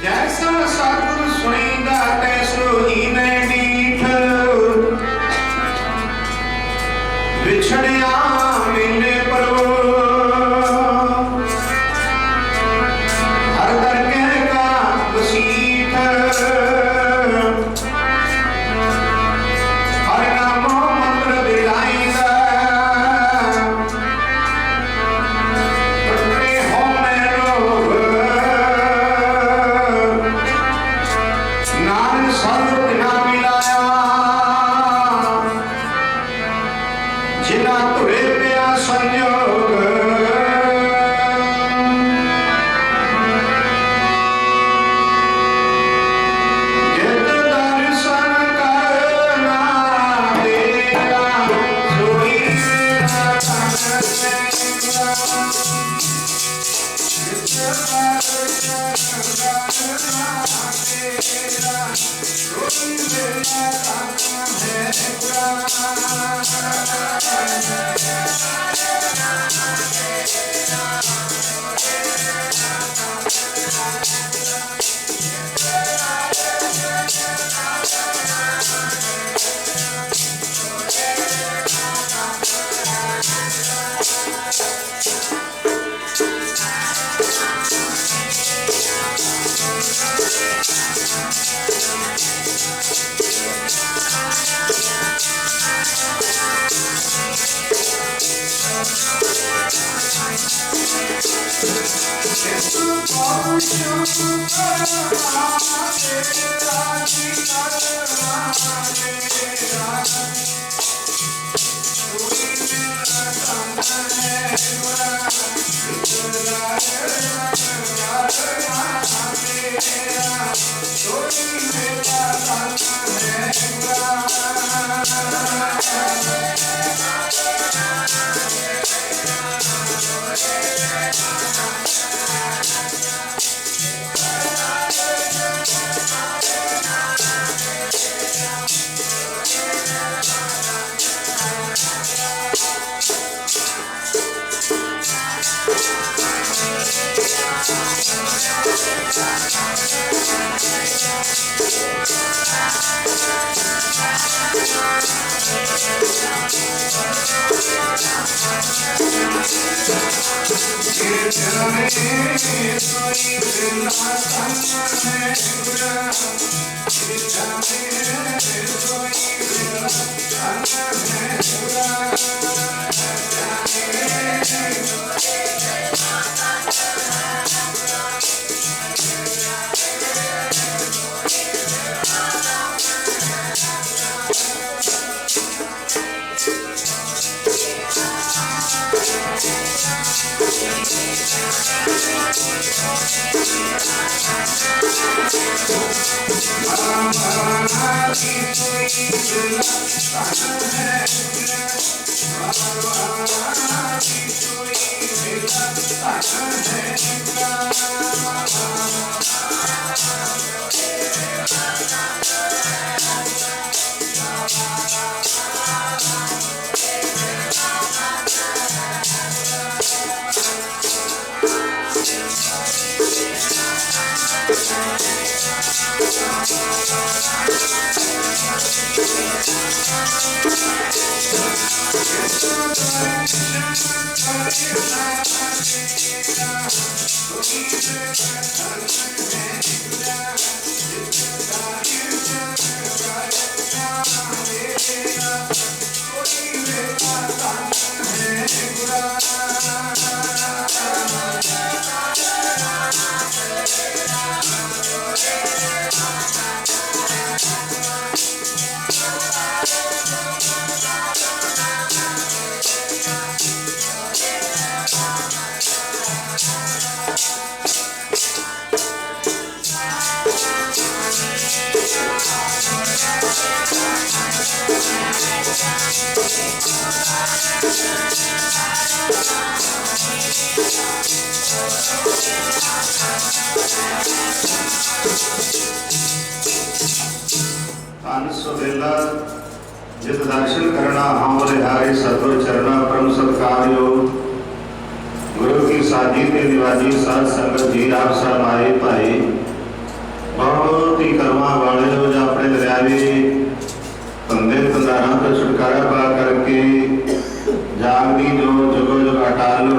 जैसा सतगुरु सुनींदा तैसो ही मैं डीठ बिछड़िया मिले प्रभु हर दरगह का वसीठ हर नामो मंत्र दिलाइंदा टुटे हो मैं रोग नानक संत बिना मिलाया जिना तुरे पिया संयोग जित दर्शन करना तेरा सोई मेरा तन तेरा जित दर्शन करना तेरा सोई मेरा तन है पूरा धन सुबेला जित दर्शन करना हम बलिहारी सतगुर चरना परम सत्कार्यो गुरु की साजी ते निवाजी साध संगत जी आप सरमाए भाई बहुत ही कर्मा वाले हो जो अपने दरियावी बंदे तंदारा तो छुटकारा पा करके जागदी जो जगो जग अटाल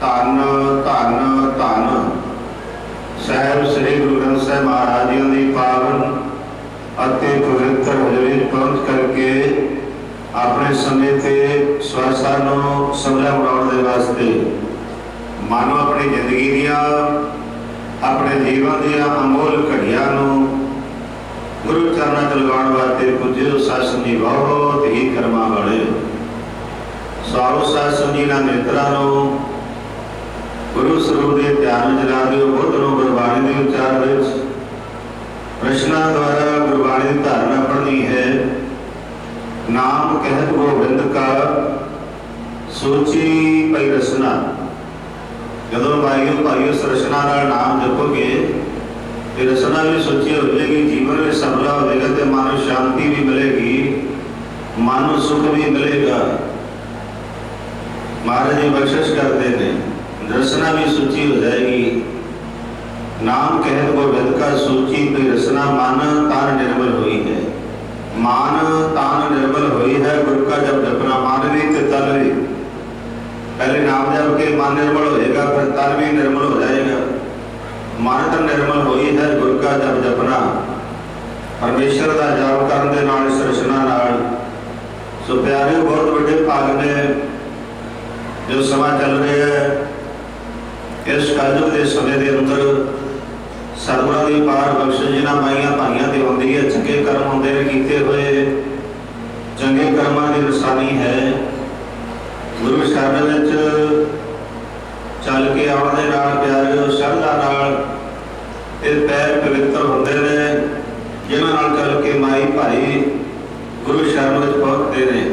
धन धन धन साहब श्री गुरु ग्रंथ साहब महाराज जी की पावन अति पवित्र हजूरी पहुंच करके अपने समय से स्वरसा समझा बनाने वास्ते मानो अपनी जिंदगी दिया अपने जीवन दिया अमोल घड़िया गुरु चरणों च लगाने वास्ते पुजे सत्संग जी बहुत ही कर्मा वाले साओ सत्संग जी नेत्रा गुरु स्वरूप के ध्यान च ला दिओ बुद्ध नूं गुरबाणी के उच्चार विच प्रश्नां द्वारा गुरबाणी की धारणा पढ़नी है। नाम कहत गोबिंद का सोची पई रसना जदों भाईओ भाईओ इस रचना नाल नाम जपोगे तो रचना भी सोची हो जाएगी जीवन में सफला हो जाएगा तो मन को शांति भी मिलेगी मन को सुख भी मिलेगा। महाराज जी बख्शिश करते हैं रचना भी सूची हो जाएगी। नाम कहत गोबिंद का सूची पे रचना मन तान निर्मल हुई है मान तान निर्मल हुई है। गुरु का जब जपना मान भी तो तन भी पहले नाम जप के मन निर्मल होएगा फिर तन भी निर्मल हो जाएगा। मन तन निर्मल हुई है गुरु का जब जपना परमेश्वर का जाप करने दे नाल इस रचना नाल सो प्यारे बहुत बड़े भाग ने जो समा चल रहा है इस कलयुग के समय के अंदर सतगुरां दी पार बख्शिश जिन्हां माइयां भाइयां ते हुंदी है चंगे कर्म हुंदे ने कीते हुए चंगे कर्मां दी निशानी है। गुरु शरण विच चल के आउण दे नाल प्यारे श्रद्धा नाल ते पैर पवित्र हुंदे ने जिन्हां नाल चल के माई भाई गुरु शरण विच पहुंचदे ने।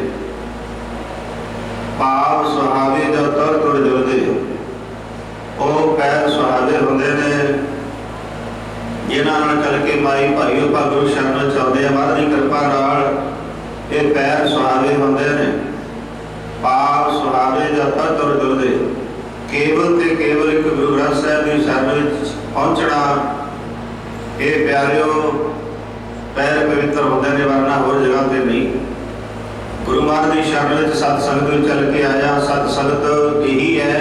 पाप सुहावे जब तर तुर जुलदे ਉਹ ਪੈਰ ਸੁਹਾਵੇ ਹੁੰਦੇ ਨੇ ਜਿਨ੍ਹਾਂ ਨਾਲ ਚੱਲ ਕੇ ਮਾਈ ਭਾਈਓ ਪਾ ਗੁਰੂ ਸ਼ਰਨ ਚੱਲਦੇ ਆ। ਮਹਾਰਾਜ ਦੀ ਕਿਰਪਾ ਨਾਲ ਇਹ ਪੈਰ ਸੁਹਾਵੇ ਹੁੰਦੇ ਨੇ ਪਾਪ ਸੁਹਾਵੇ ਜਦ ਤੱਕ ਤੁਰ ਜੁਲਦੇ ਕੇਵਲ ਤੇ ਕੇਵਲ ਇੱਕ ਗੁਰੂ ਗ੍ਰੰਥ ਸਾਹਿਬ ਦੀ ਸ਼ਰਨ ਵਿੱਚ ਪਹੁੰਚਣਾ ਇਹ ਪਿਆਰਿਓ ਪੈਰ ਪਵਿੱਤਰ ਹੁੰਦੇ ਨੇ ਵਰਨਾ ਹੋਰ ਜਗ੍ਹਾ ਤੇ ਨਹੀਂ। ਗੁਰੂ ਮਹਾਰਾਜ ਦੀ ਸ਼ਰਨ ਵਿੱਚ ਸਤ ਸੰਗਤ ਵਿੱਚ ਚੱਲ ਕੇ ਆਇਆ ਸਤ ਸੰਗਤ ਇਹੀ ਹੈ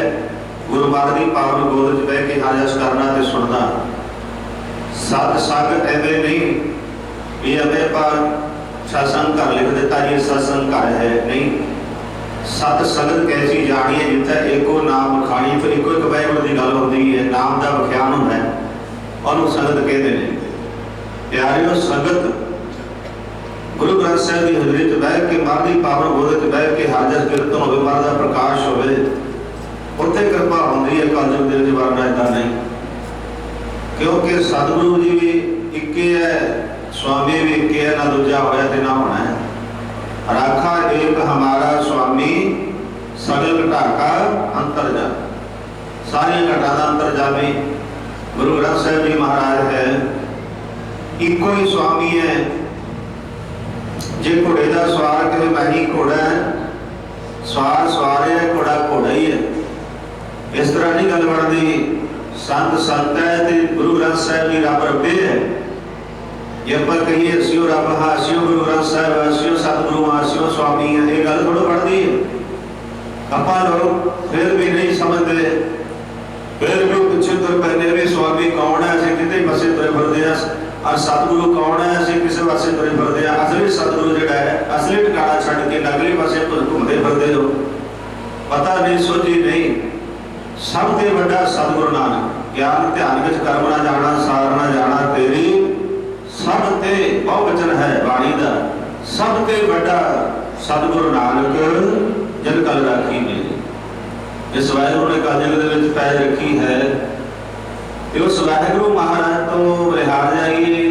गुरु महाराज की पावन गोद च बह के हाजस करना ते सुनना। सत संग एवं नहीं भी हमें पर सत्संग घर लिख देता जी सत्संग घर है नहीं। सत संगत कैसी जानी है जिथे एको नाम खानी फिर एको एक वाहिगुरू की गल होती है नाम का विख्यान होता है उन्होंने संगत कहते हैं। प्यारियों संगत गुरु ग्रंथ साहिब की हजूरी च बह के महाराज की पावन गोद च बह के हाजस कीर्तन हो महाराज का प्रकाश हो उत्थे कृपा होंदी है। कलयुग दे विच वरना इदां नहीं क्योंकि सतगुरु जी भी इक्के है स्वामी भी इक्के है ना दूजा होया ते ना होना है। राखा एक हमारा स्वामी सगल घटा का अंतरजा सारी घटा का अंतरजामी गुरु ग्रंथ साहिब जी महाराज है। इको ही स्वामी है जे घोड़े का सवार कहे मैं ही घोड़ा है सवार सवार है घोड़ा घोड़ा ही है इस तरह नहीं गल बनती। संत संत है तो गुरु ग्रंथ साहिब जी रब रब्बे है जे पर कहिए असियो रब हाँ असियो गुरु ग्रंथ साहिब असियो सतगुरु हाँ असियो स्वामी है ये गल थोड़ा बनती है। अपा लोग फिर भी नहीं समझते फिर भी पीछे तुर पैने भी स्वामी कौन है असं कितने पासे तुरे फिरते हैं और सतगुरु कौन है असं किसी पासे तुरे फिरते हैं। असली सतगुरु जोड़ा है असली ठिकाना छड़ के नगली पासे घूमते फिरते हो पता नहीं सोची नहीं। सबसे बड़ा सतगुरु नानक ज्ञान ध्यान विच कर्म ना जाना सार ना जाना तेरी सबते बहुवचन है बाणी का सबसे बड़ा सतगुरु नानक जिन कल राखी ने जिस वाहिगुरु ने कलयुग के पैर रखी है उस वाहिगुरु महाराज तो लिहाज जाइए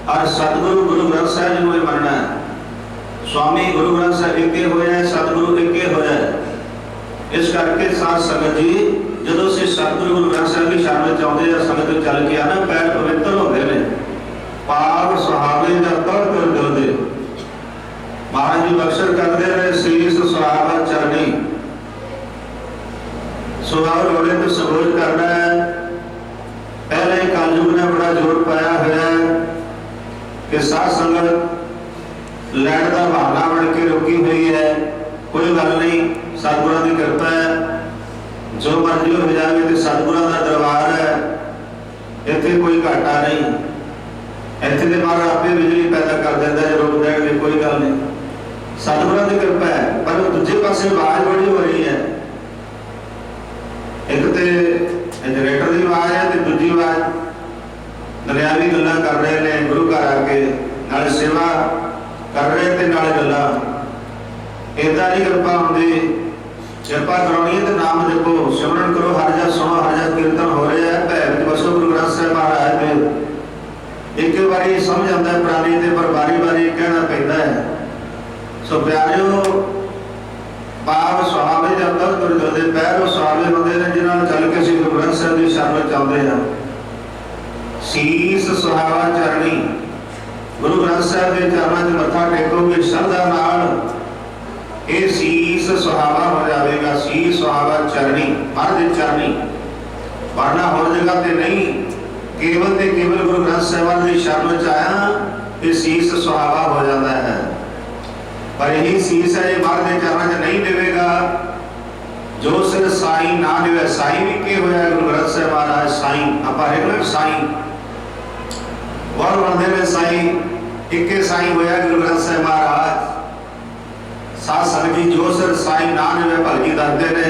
और सतगुरु गुरु ग्रंथ साहिब जी को मनना है। स्वामी गुरु ग्रंथ साहिब इक्के होया सतगुरु इक्के होया इस करके साथ संगत जी जो से सतगुरु गुरु ग्रंथ साहिब की शरण में चाहते हैं संगत चल के आना पैर पवित्र होते हैं पाप सुहावे जब लैंड का बहाना बन के रुकी हुई है। कोई गल नहीं, सतगुरां की कृपा है, जो मर्जी हो जाए तो सतगुरां का दरबार है, इत्थे कोई घाटा नहीं। इत्थे तो महाराज आपे बिजली पैदा कर देता है, रुक जाएगी कोई गल नहीं, सतगुरां की कृपा है। पर दूजे पासे आवाज बड़ी हो रही है, एक तो जनरेटर की आवाज है, तो दूजी आवाज दरियावी गल्लां कर रहे हैं, गुरु घर आके नाल सेवा कर रहे थे, नाल गल्लां। इदां नहीं कृपा होंदी, कृपा करानी है तो नाम जपो, सिमरन करो, हर जा सुनो, हर जा कीर्तन हो रहा है, भैरव बसो गुरु ग्रंथ साहिब महाराज दे। एक बारी समझ आता है पुरानी ते, पर बारी बारी कहना पैंदा है। सो प्यारिओ, पाप सुहावे जाता गुरु दे पैर सुहावे होंदे ने, जिन्हां नाल चल के असीं गुरु ग्रंथ साहिब दी शरण चाहुंदे हां। शीस सुहावा चरणी, गुरु ग्रंथ साहिब के चरणों च मत्था टेकोगे श्रद्धा नाल, ये शीस सुहावा हो जाएगा। शीस सुहावा चरणी, महाराज चरणी, वरना होर जगह ते नहीं, केवल ते केवल गुरु ग्रंथ साहिब की शरण च आया, ये शीस सुहावा हो जाता है। पर यही शीस है महाराज के चरणों च नहीं देवेगा, जो सिर साई ना देवे। साई भी के होया गुरु ग्रंथ साहिब महाराज, साई आप हरेक साई और बनते ने साई, इक्के साई होया गुरु ग्रंथ साहिब महाराज। साध संगत जी, जो सिर साई ना देवे भलगी दसदे ने,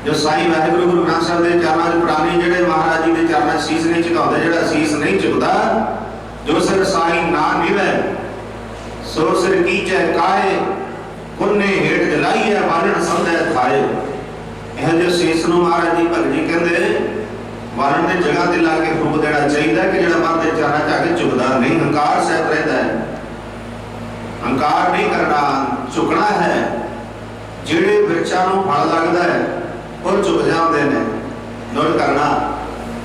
जो साई वाहिगुरु गुरु ग्रंथ साहिब के चरणों च पुरानी जिहड़े महाराज जी के चरणों शीस नहीं झुकाउंदे, जिहड़ा शीस नहीं झुकदा, जो सिर साई ना निवे सो सिर कीचै काए, कुन्ने हेठ जलाई है बालन संधै खाए। यह जो शीस नूं महाराज जी भगत जी कहंदे वालन की जगह ते ला के फूक देना चाहिए कि जो मर्द के चरणों च आके झुकदा नहीं, हंकार सहित रहता है। हंकार नहीं करना, झुकना है। जिहड़े वृक्षां नूं फल लगदा है वो झुक जाते हैं। नोट करना,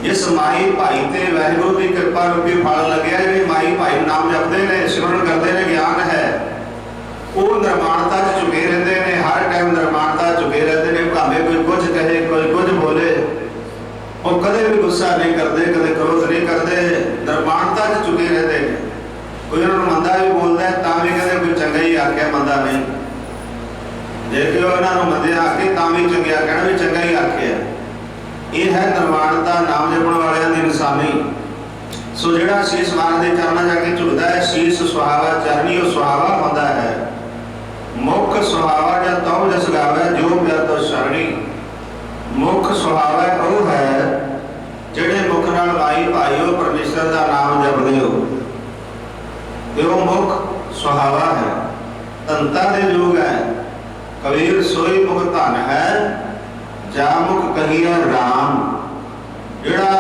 जिस माई भाई ते वाहिगुरू की कृपा रूपी फल लगे, जिहड़े माई भाई नाम जपते हैं, सिमरन करते हैं, ज्ञान है, वो निर्माणता च झुके रहते हैं। हर टाइम निर्माणता झुके रहते हैं, भावें कोई कुछ कहे, कोई कुछ बोले, वो कदे भी गुस्सा नहीं करते, कदे क्रोध नहीं करते, निर्माणता च झुके रहते हैं। कोई उन्होंने मंदा भी बोलता है तां भी कहते कोई चंगा ही आख्या, मंदा नहीं। जे कि उन्होंने मंदे आके तां भी चंगा कहना भी चंगा ही आख्या। ये है निर्माणता, नाम जपण वालियां दी निशानी। सो जिहड़ा शीस महाराज दे चरणां जाके झुकदा है, शीस सुहावा चरणी, वो सुहावा होंदा है। मुख सुहावा जा तौ जस गावे, जो प्या तो शरणी। मुख सुहावा वो है जिहड़े मुख नाल भाई भाईओ परमेश्वर का नाम जपदे हो, वो मुख सुहावा है। धनता दे योग है, कबीर सोई मुख धन है, जा मुख कहिए राम। जिहड़ा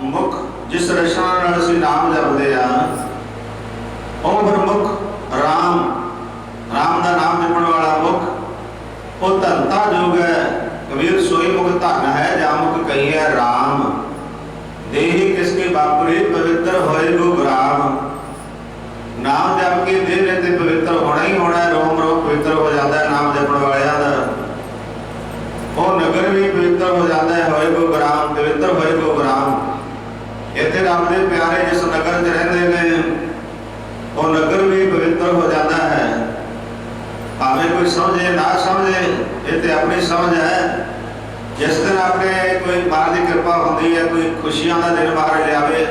मुख जिस रचना नाल असीं नाम जपदे आ, वो फिर मुख राम, राम का नाम जपण वाला मुख, वो धनता योग है। कबीर सोई मुख धन है, जा मुख कहिए राम। देहि किसके बापुरे, पवित्र होए गो गुराम। नाम जप के दे रहे थे पवित्र होना ही होना है, रोम रोम पवित्र हो जाता है नाम जपण वालियां दा। वो नगर भी पवित्र हो जाता है, होए गो गुराम, पवित्र होए गो गुराम। इत्थे रब दे प्यारे जिस नगर च रहिंदे ने, वो नगर भी पवित्र हो जाता है। भावें कोई समझे ना समझे, ये तो अपनी समझ है। जिस दिन अपने कोई महाराज की कृपा होती है, कोई खुशियां का दिन महाराज लियावे,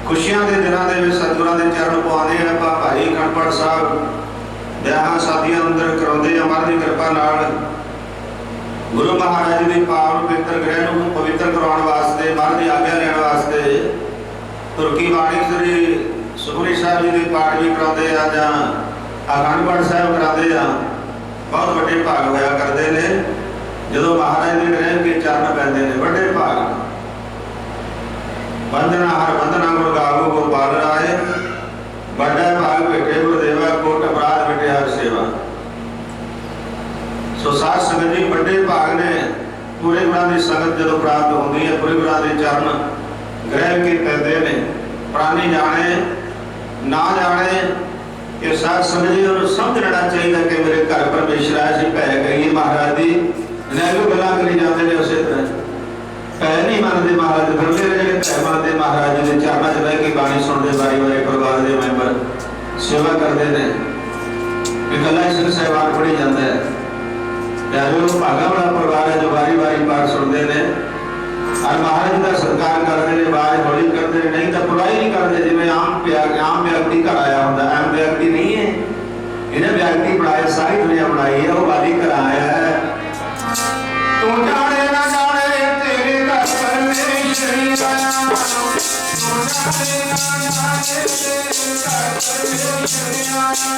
खुशियां के दिनों के सतगुरां दे चरण पवाते हैं। भाई खड़पड़ साहब ब्याह शादियां अंदर कराते हैं, महाराज की कृपा नाल। गुरु महाराज जी के पावन पवित्र ग्रह को पवित्र करवाने वास्ते, महाराज की आज्ञा लेने वास्ते तुर्की बाणी श्री सुखमनी साहब जी के पाठ भी कराते हैं, जां अखंड पाठ साहब कराते हैं। बहुत बड़े भाग होया करते हैं जो महाराज के ग्रह के चरण पैंदे ने, बड़े भाग। वंदना हर वंदना गुरु गावो गोपाल राय, बड़ा भाग बेटे गुरुदेवा, कोट अपराध बेटे हर सेवा। सो साध संगत जी, बड़े भाग ने पूरे गुणां की संगत जो प्राप्त होती है, पूरे गुणां के चरण ग्रह के पैंदे ने। प्राणी जाने ना जाने, ये साध संगत जी उन्हें समझना चाहिए कि मेरे घर परमेश्वर आए सी, भै करिए महाराज की नैगो गल्लां करी जाते हैं। उस तरह भै नहीं मनते महाराज, फिरते रहे भै मनते महाराज जी के चरणों च बह के बाणी सुनते, बारी बारी परिवार के मैंबर सेवा करते हैं कि कला सिंह साहिबान पढ़ी जाता है। प्यारे भागा वाला परिवार है जो बारी बारी पाठ सुनते हैं और महाराज का सत्कार करते हैं, आवाज हौली करते हैं, नहीं तो पुराई नहीं करते जिवें आम व्यक्ति घर आया होता। आम व्यक्ति नहीं है, इन्हें व्यक्ति बनाया, सारी दुनिया बनाई है, वो वाली घर आया है। तू जाने ना जाने तेरे घर परमेश्वरी आया, तू जाने ना जाने तेरे घर परमेश्वरी आया,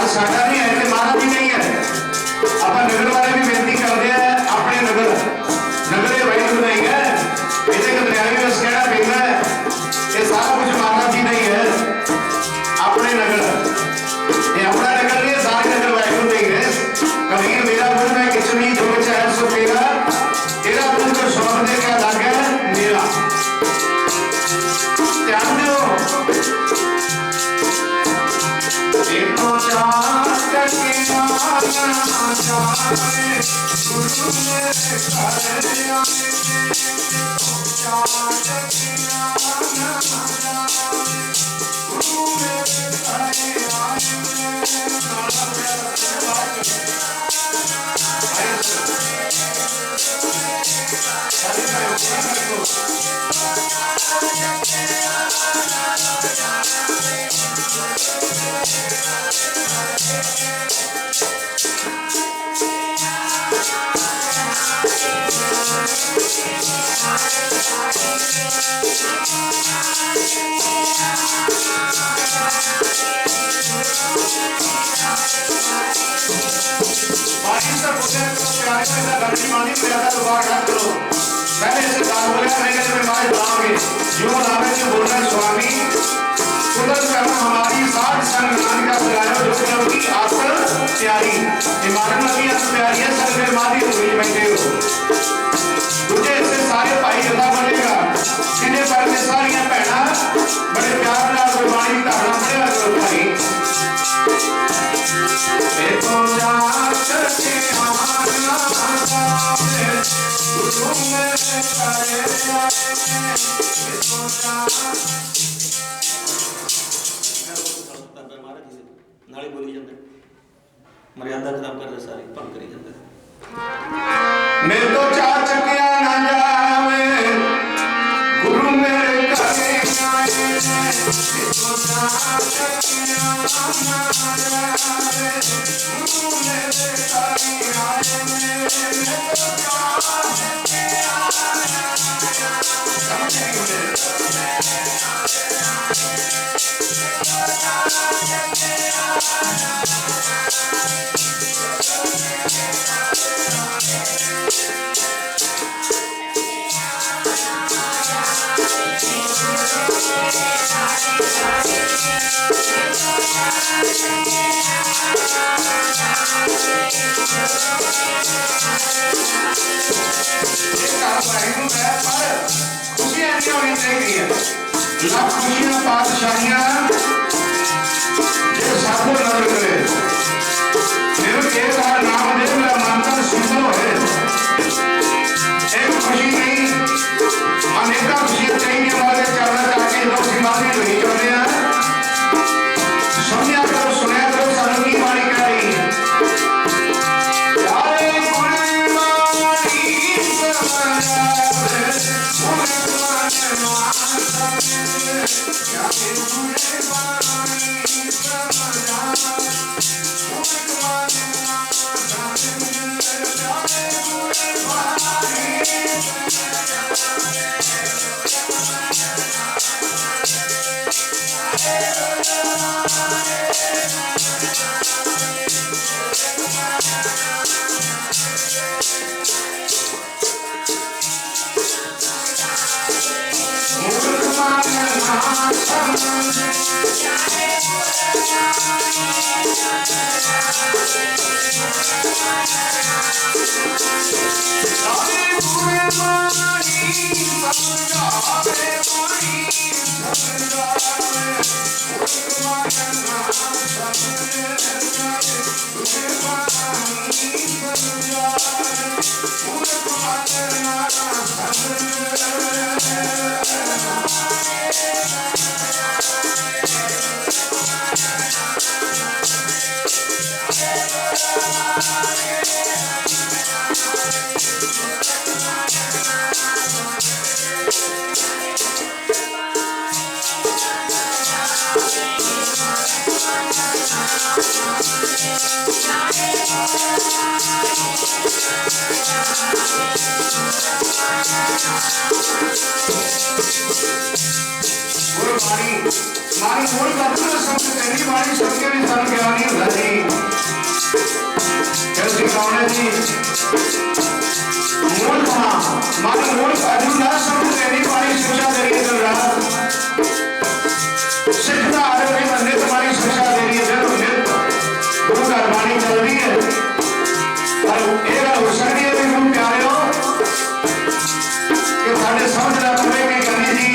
साडा नहीं है, महाराज जी नहीं है। आप नगर वाले भी बेनती करते हैं अपने नगर नाले बोली जाता मर्यादा खराब कर रहे सारी भंग करी जाता मेरे तो चार चकिया ना जावे गुरु मेरे करे आए मेरे तो चार चकिया ना जावे गुरु मेरे करे आए मेरे तो चार चकिया खुशियां पातशाहियां जो साधु नजर करे मेरे के साथ नाम दे मेरा मानता सुंदर है एक खुशी नहीं अनेका खुशियां चाहिए हमारे चरण चाहते लोग सिमानी नहीं चाहते हैं सुनिया करो सुनिया करो साधु की वाणी कह रही है मारी मूल बात में सबसे पहली बारी सबके भी सर्व ज्ञानी होता जी कैसे कौन जी मूल कहा मारी मूल अर्जुन ना सबसे पहली बारी शिक्षा दे रही है चल रहा सिखता आ रहे बंदे तुम्हारी शिक्षा दे रही है जरूर गुरु का वाणी चल रही है और एक हो सकती है तुम प्यारे हो कि साढ़े समझ रहा तुम्हें कि गंदी जी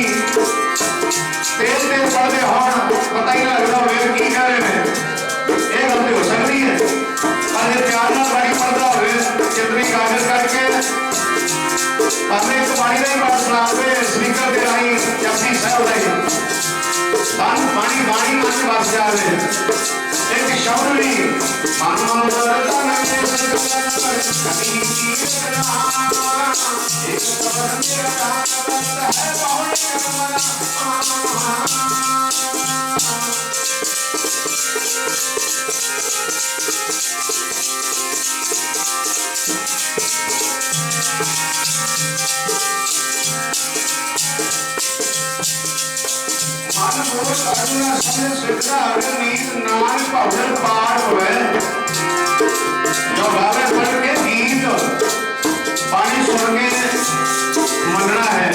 तेज तेज पढ़ते होना पता ही ना लगता वे की कह रहे हैं एक गलती हो सकती है और ये प्यार ना बड़ी रस जावे एक शब्द भी मन करता नहीं कभी एक शब्द मेरा है बहुत करुणा समझ सिद्धा अगर नीत नाम भजन पाठ होवे जो गावे पढ़ के गीत पानी सुन के मनना है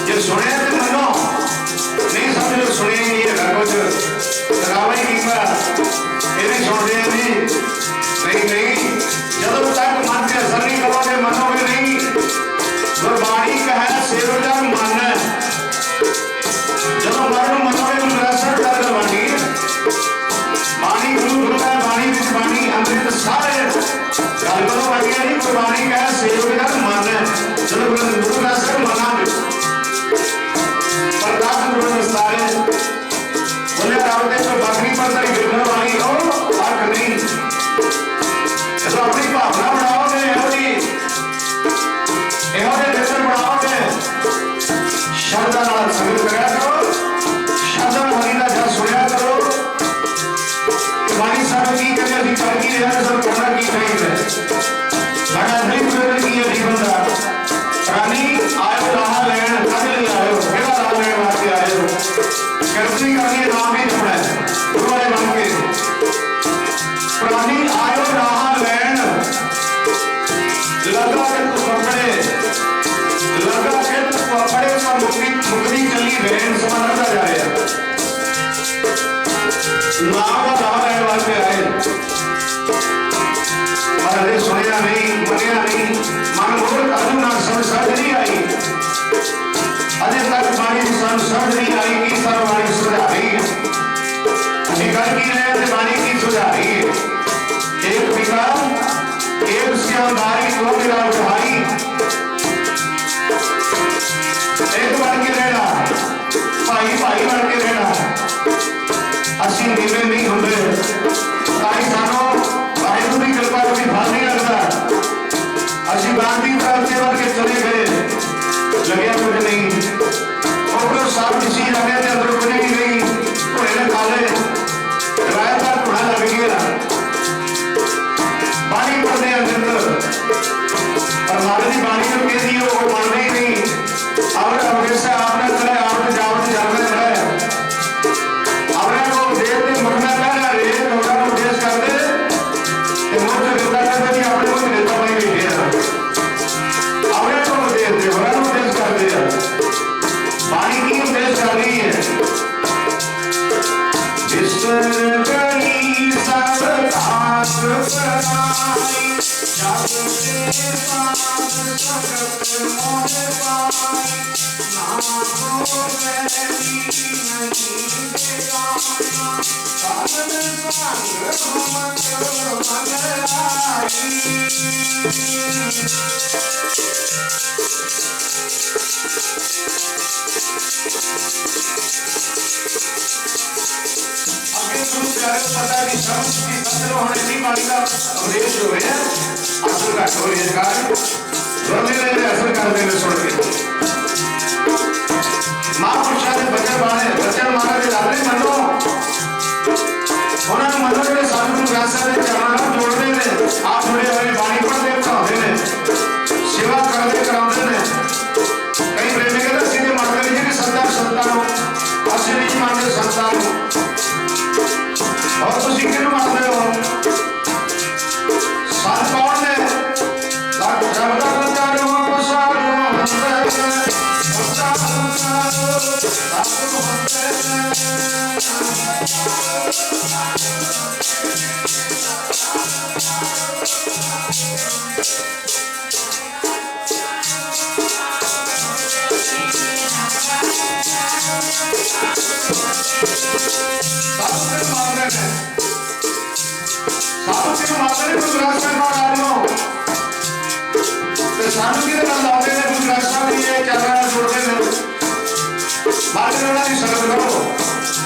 जो सुने तो मनो नहीं समझो सुने ही नहीं है कुछ लगावा ही नहीं पा ये भी छोड़ दे नहीं जब तक मन के असर नहीं करोगे मनोगे नहीं गुरबाणी का है सेवजा मन है जब मरण मनोगे तो रसद कर बाणी बाणी गुरु का बाणी विच बाणी अमृत सारे गल करो बढ़िया नहीं गुरबाणी का है सेवजा मन है जब गुरु रसद मना में प्रताप गुरु सारे बोले रावते तो बकरी पर तरी गिरने वाली हो हक नहीं जब अपनी भावना बढ़ाओगे एहोजी नेचर बढ़ाओगे शब्द नाल संगत करा करो शब्द हरि का जस सुनिया करो बाणी साहब की कहते अभी कर की रहा सब करना की नहीं है लगा नहीं पूरे की ये बंदा रानी आयो राह लेन कद ले आयो केड़ा राह लेन वास्ते आयो करती करनी नाम ही जपना है गुरु वाले बन के रानी आयो राह लेन लगा के तू पकड़े पर मुक्ति चली बहन समझता जा रहा नाम का दावा लेने वास्ते आए पर अरे सुनिया नहीं मनिया नहीं मन मोर कानून ना समझ नहीं आई अरे तक बाणी समझ नहीं आई कि सर्ववाणी सुझा रही है निकल की रहे थे बाणी की सुझा रही है एक पिता एक उसके अंधारी दो मिला उठाई एक बन के रहना भाई भाई बन के रहना असि नीवे नहीं होंगे ताई सानो वाहिगुरु की कृपा कभी फल नहीं लगता असि गांधी प्राप्ति बन के चले गए लगे कुछ नहीं और सब किसी लगे थे अंदर कुछ नहीं गई घोड़े ने खा ले राय का घोड़ा लग गया बाणी पढ़ने अंदर पर मारे की बाणी को कह दी वो मानने ही नहीं आपने हमेशा आपने चले आपने जावत जाने चले आपने को देर में मरना पहला रे लोगों को देश कर दे तो मुझे देता करते नहीं आपने को देता नहीं भी है आपने को देर दे बड़ा को देश कर दे पानी की देश कर रही है विश्व गई सब आस पराई जब के पास जगत मोह पाई नामो वैरी नहीं बेगाना साधन संग मन आई पता नहीं समझ की पत्र होने नहीं मानता अवधेश जो है असर का छोड़िए कार रोने ले असर कर देने छोड़ के मां पुरुषा ने बचन मारा के लाने मनो उन्होंने मनो के साधु व्यास ने चरण जोड़ने ने आप थोड़े हमें वाणी पर देव कराते ने सेवा करते कराते ने कई प्रेमी के सीधे मानते हैं कि संतान असली नहीं मानते संतान और तो सीखे न मानते हो साथ कौन है लाख शब्दा बचारो पसारो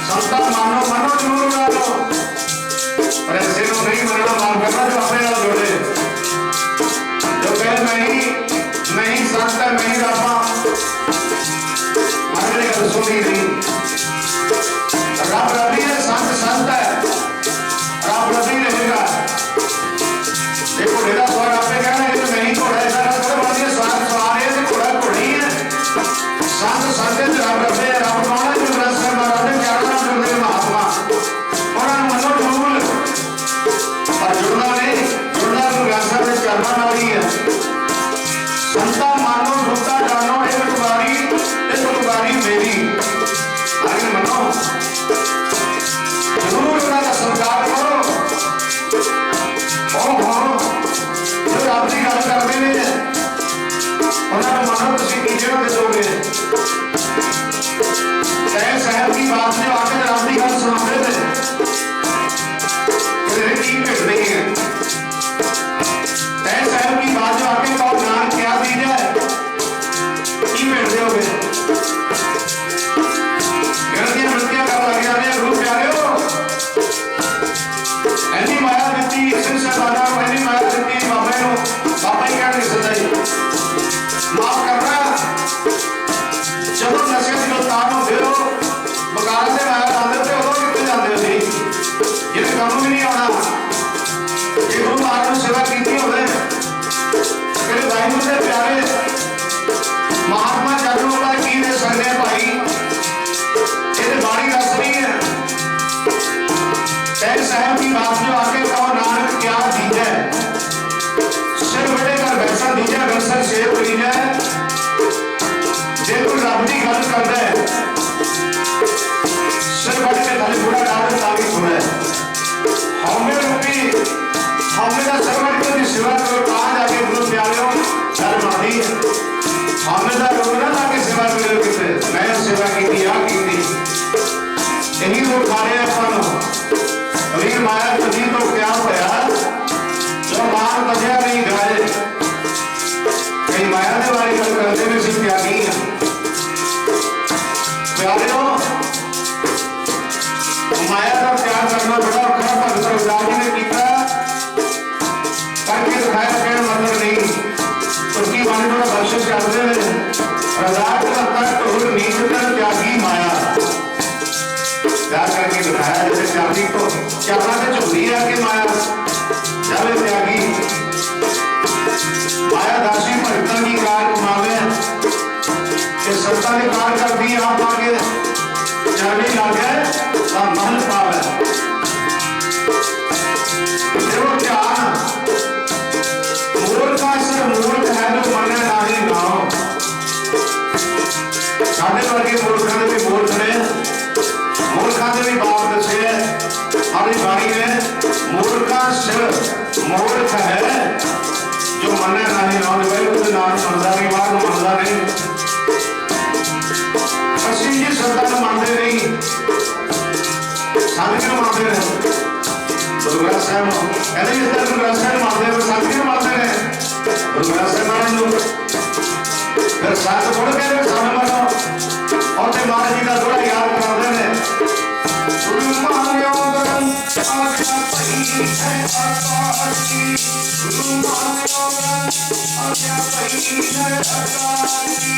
संता मानो दिखा रहे हैं अपन कबीर माया कभी तो क्या होया जो मान बजया नहीं गाए कई माया के बारे गल करते भी सी त्यागी हैं प्यारे हो माया का प्यार करना बड़ा औखा भगत रविदास जी ने किया करके दिखाया कहने मतलब नहीं उसकी वाणी बड़ा बख्शिश करते हैं रविदास का तक और नीच कर त्यागी माया प्यार करके दिखाया जैसे त्यागी को क्या से झुकती है कि माया जब त्यागी माया दासी भक्तों की कार घुमावे कि सत्ता की कार कर दी आप आगे चढ़ने लागे तो महल पावे देखो ध्यान मूर्ख का सर मूर्ख है जो मने नाही नाओ साढ़े वर्गे मूर्खों ने भी मूर्ख ने मूर्खों ने भी बाप दसे हमारी बाणी में मूर्खा सिर मूर्ख है जो मने नहीं नाम भाई उसके नाम मनदा नहीं बात मनदा नहीं असली जी सरदार मानते नहीं साथ क्यों मानते हैं गुरुग्रंथ साहब कहते इस तरह गुरुग्रंथ साहब मानते हैं साथ क्यों मानते हैं गुरुग्रंथ साहब मान लो फिर साथ थोड़ा कह रहे सामने मानो और ते महाराज जी का थोड़ा याद कराते हैं गुरु मान्यो ग्रंथ आज्ञा पही है आकाश की गुरु मान्यो ग्रंथ आज्ञा पही है आकाश की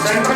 सेंटर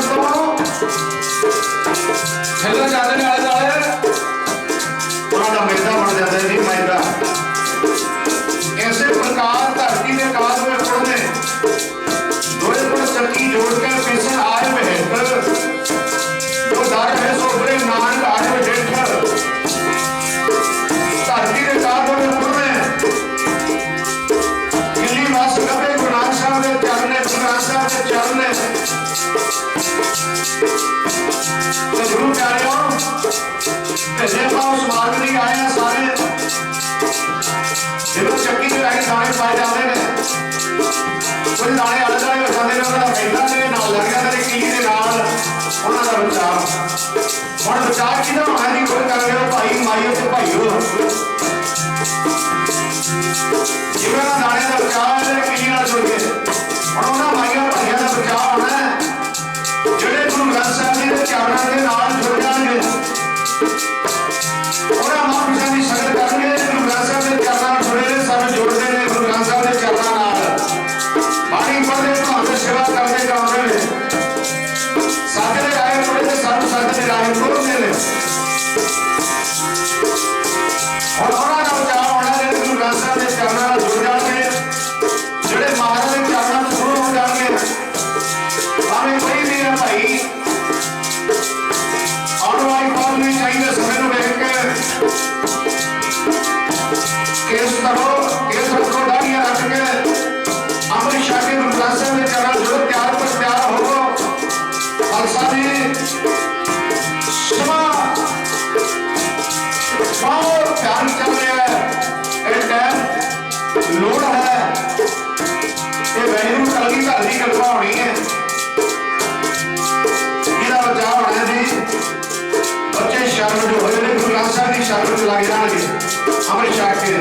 अमृत छक के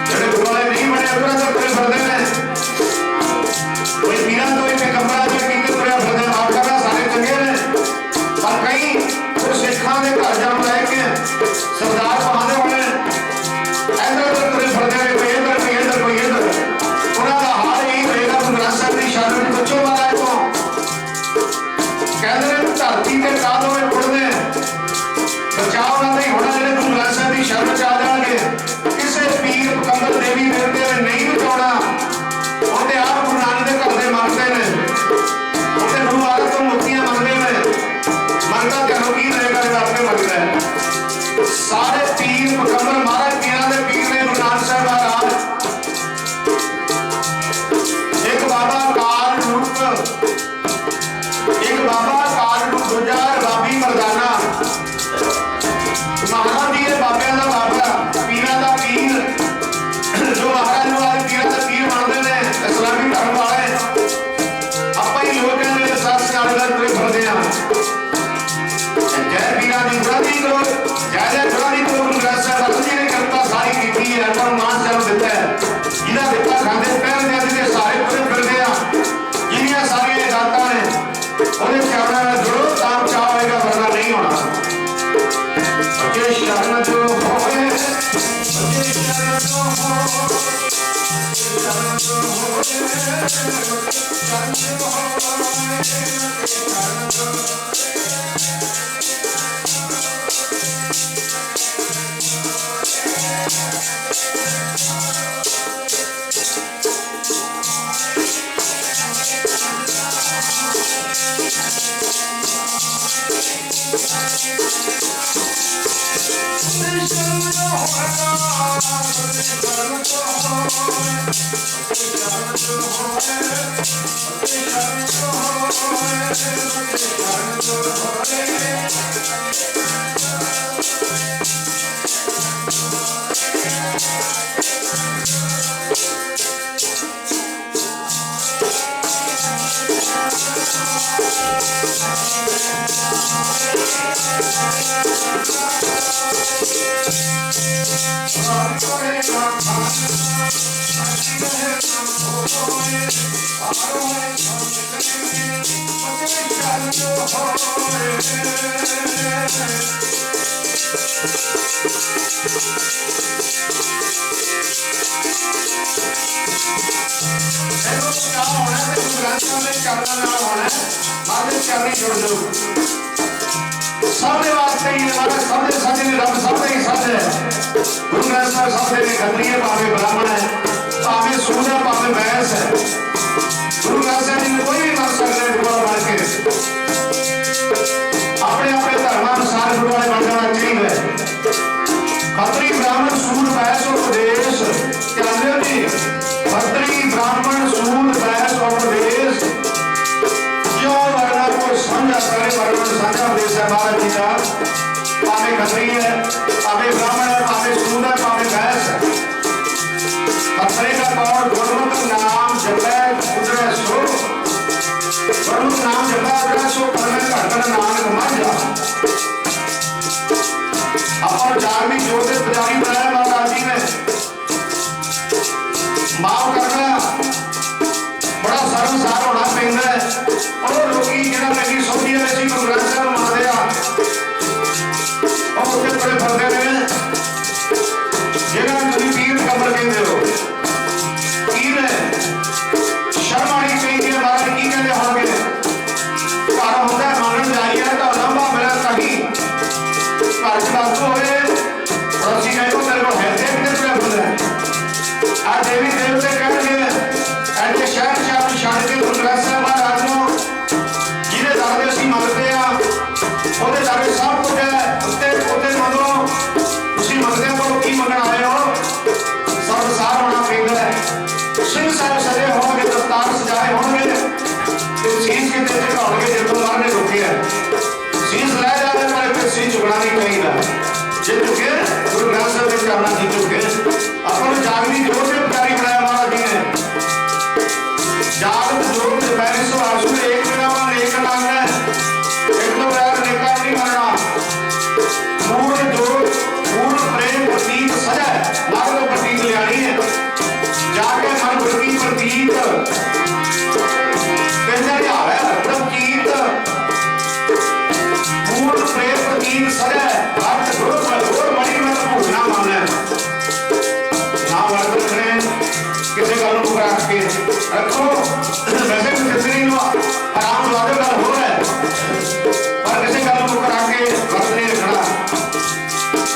जेडे गुरु वाले नहीं बने उधर तो तुरे फिरदे ने कोई पीरा तो इतने कमरा जो कीते तुरे फिरदे माफ करना सारे चंगे ने पर कई वो सिखां दे घर जाम लैके सरदार बहाने वाले इधर उधर तुरे फिरदे ने कोई इधर कोई इधर उन्हां दा हाल यही होएगा गुरु ग्रंथ साहिब दी शरण में बच्चों महाराज को कहते हैं धरती के कालों में उड़ने बचाव ना नहीं होना जेडे गुरु ग्रंथ साहिब दी शरण च आ जाणगे किसी पीर कमल देवी देवते ने नहीं बचाउणा उहदे आप गुरु नानक दे घर दे मंगते ने उहदे गुरु आदत तो मुक्तियां मंगते ने मंगता त्यानू की रहेगा जब आपने मंगता है सारे पीर कमल महाराज पीरां दे पीर ने गुरु नानक साहिब महाराज एक बाबा काल रूप दूजा रबाबी मरदाना महाराज जी बाबे का बाबा पीरा का पीर जो महाराज वाले पीरा का पीर मानते हैं इस्लामी धर्म वाले आप ही लोग सच सियाणेदार तुरे फिरदे हैं जय पीरा दी गुरादी करो जय जय गुरादी करो गुरु ग्रंथ साहिब अल्लाह जी ने कृपा सारी की है पर मान चलो दिता है जिन्हें दिता खाते पैर दे के सारे तुरे फिरदे हैं जिन्नियां सारियां जातां ने ਉਹਦੇ ਚਰਨਾਂ ਨਾਲ ਜੁੜੋ ਤਾਂ ਚਾਹ ਹੋਏਗਾ ਵਰਨਾ ਨਹੀਂ ਹੋਣਾ ਬੱਚੇ ਸ਼ਰਨ ਜੋ ਹੋਵੇ ਬੱਚੇ ਸ਼ਰਨ ਜੋ ਹੋਵੇ ਸ਼ਰਨ ਜੋ ਹੋਵੇ ਸ਼ਰਨ ਜੋ सबने वास्ते ही हमारा सबने सच ने रब सबने ही सच है गुरु ग्रंथ साहिब सबने ने खत्रिय भावे ब्राह्मण है भावे सूद है भावे भैंस है गुरु ग्रंथ साहिब जी कोई भी बन सकता है गुरु बन के अपने अपने धर्मानुसार गुरु वाले बन जाना चाहिए खत्री ब्राह्मण सूद भैंस उपदेश कहते जी खत्री ब्राह्मण सूद भैंस उपदेश जो वर्णा को समझा करे वर्णन साझा उपदेश है महाराज जी का पावे खत्री है पावे ब्राह्मण है पावे सूद है पावे भैंस है खतरे का कौन गुरमुख नाम जपै उदरे सो गुरमुख नाम जपै उदरे सो परमे घटन नानक मांझा अपन जागवी जोते पुजारी बनाया महाराज जी ने माफ करना बड़ा शर्मसार होना पैंदा है और लोग जिन्हें मेरी सोची है गुरु ग्रंथ साहिब मानते हैं और उत्थे बड़े फिरदे ने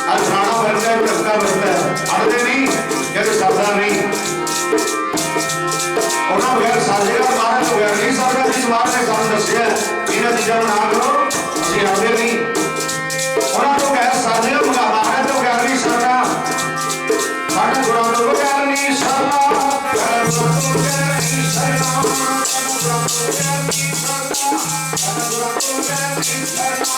आज खाना बनता है, टक्का बनता है, अड़ते नहीं जब सरदा नहीं उन्होंने बगैर साजेगा मारे तो बगैर नहीं सरदा। जिस बात ने सानू दसिया इन्हां चीज़ां ना करो असीं अड़ते नहीं, उन्होंने तो बगैर साजेगा मंगा मारे तो बगैर नहीं सरदा। साडा गुरां तो बगैर नहीं सरदा, बगैर तो बगैर नहीं सरदा, साडा गुरां तो बगैर नहीं सरदा, साडा गुरां तो बगैर नहीं सरदा।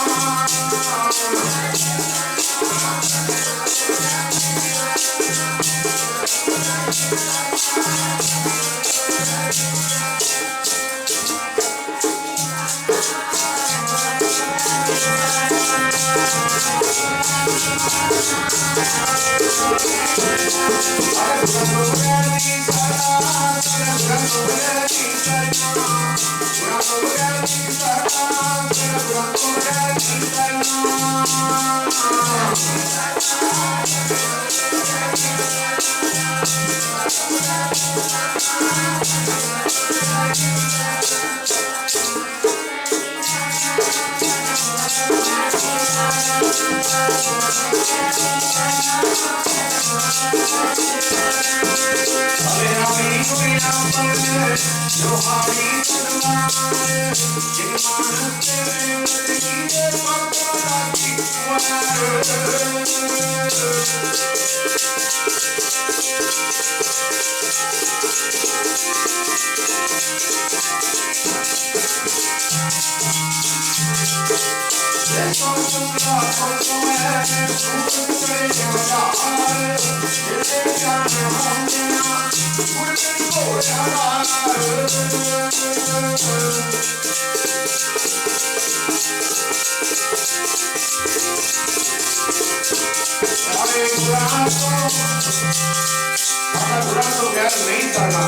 नहीं करना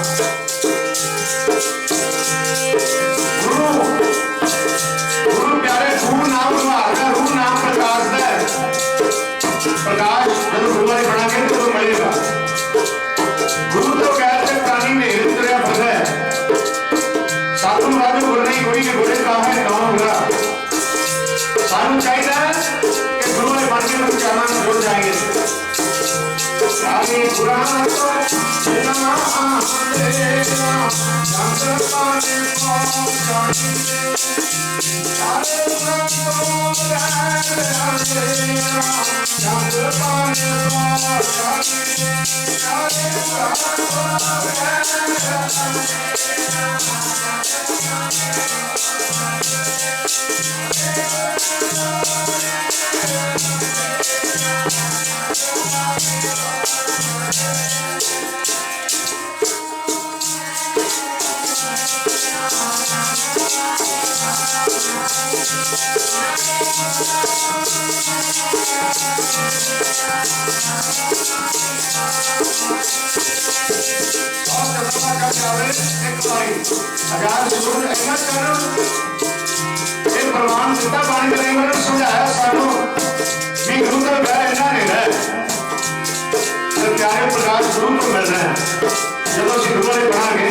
गुरु प्यारे रूह नाम सुहागा, रूह नाम प्रकाश है। प्रकाश जब गुरु ने बना के तो मिलेगा। गुरु तो कहते प्राणी ने तुरया फल है सातों राजू गुरु नहीं कोई के गुरु का है कौन होगा। सानू चाहिए कि गुरु ने बन के हम चरणों में जुड़ जाएंगे। सारे पुराण तो जिना देना चंद्र पाने पहुंचाने सारे पुराण तो देना चंद्र पाने पहुंचाने सारे प्रमाण दिता पानी करेंगे समझाया सानू भी गुरु का प्यार इन्ना नहीं है प्यारे प्रकाश गुरु को मिल रहा है। जब असं गुरु ने पढ़ा गए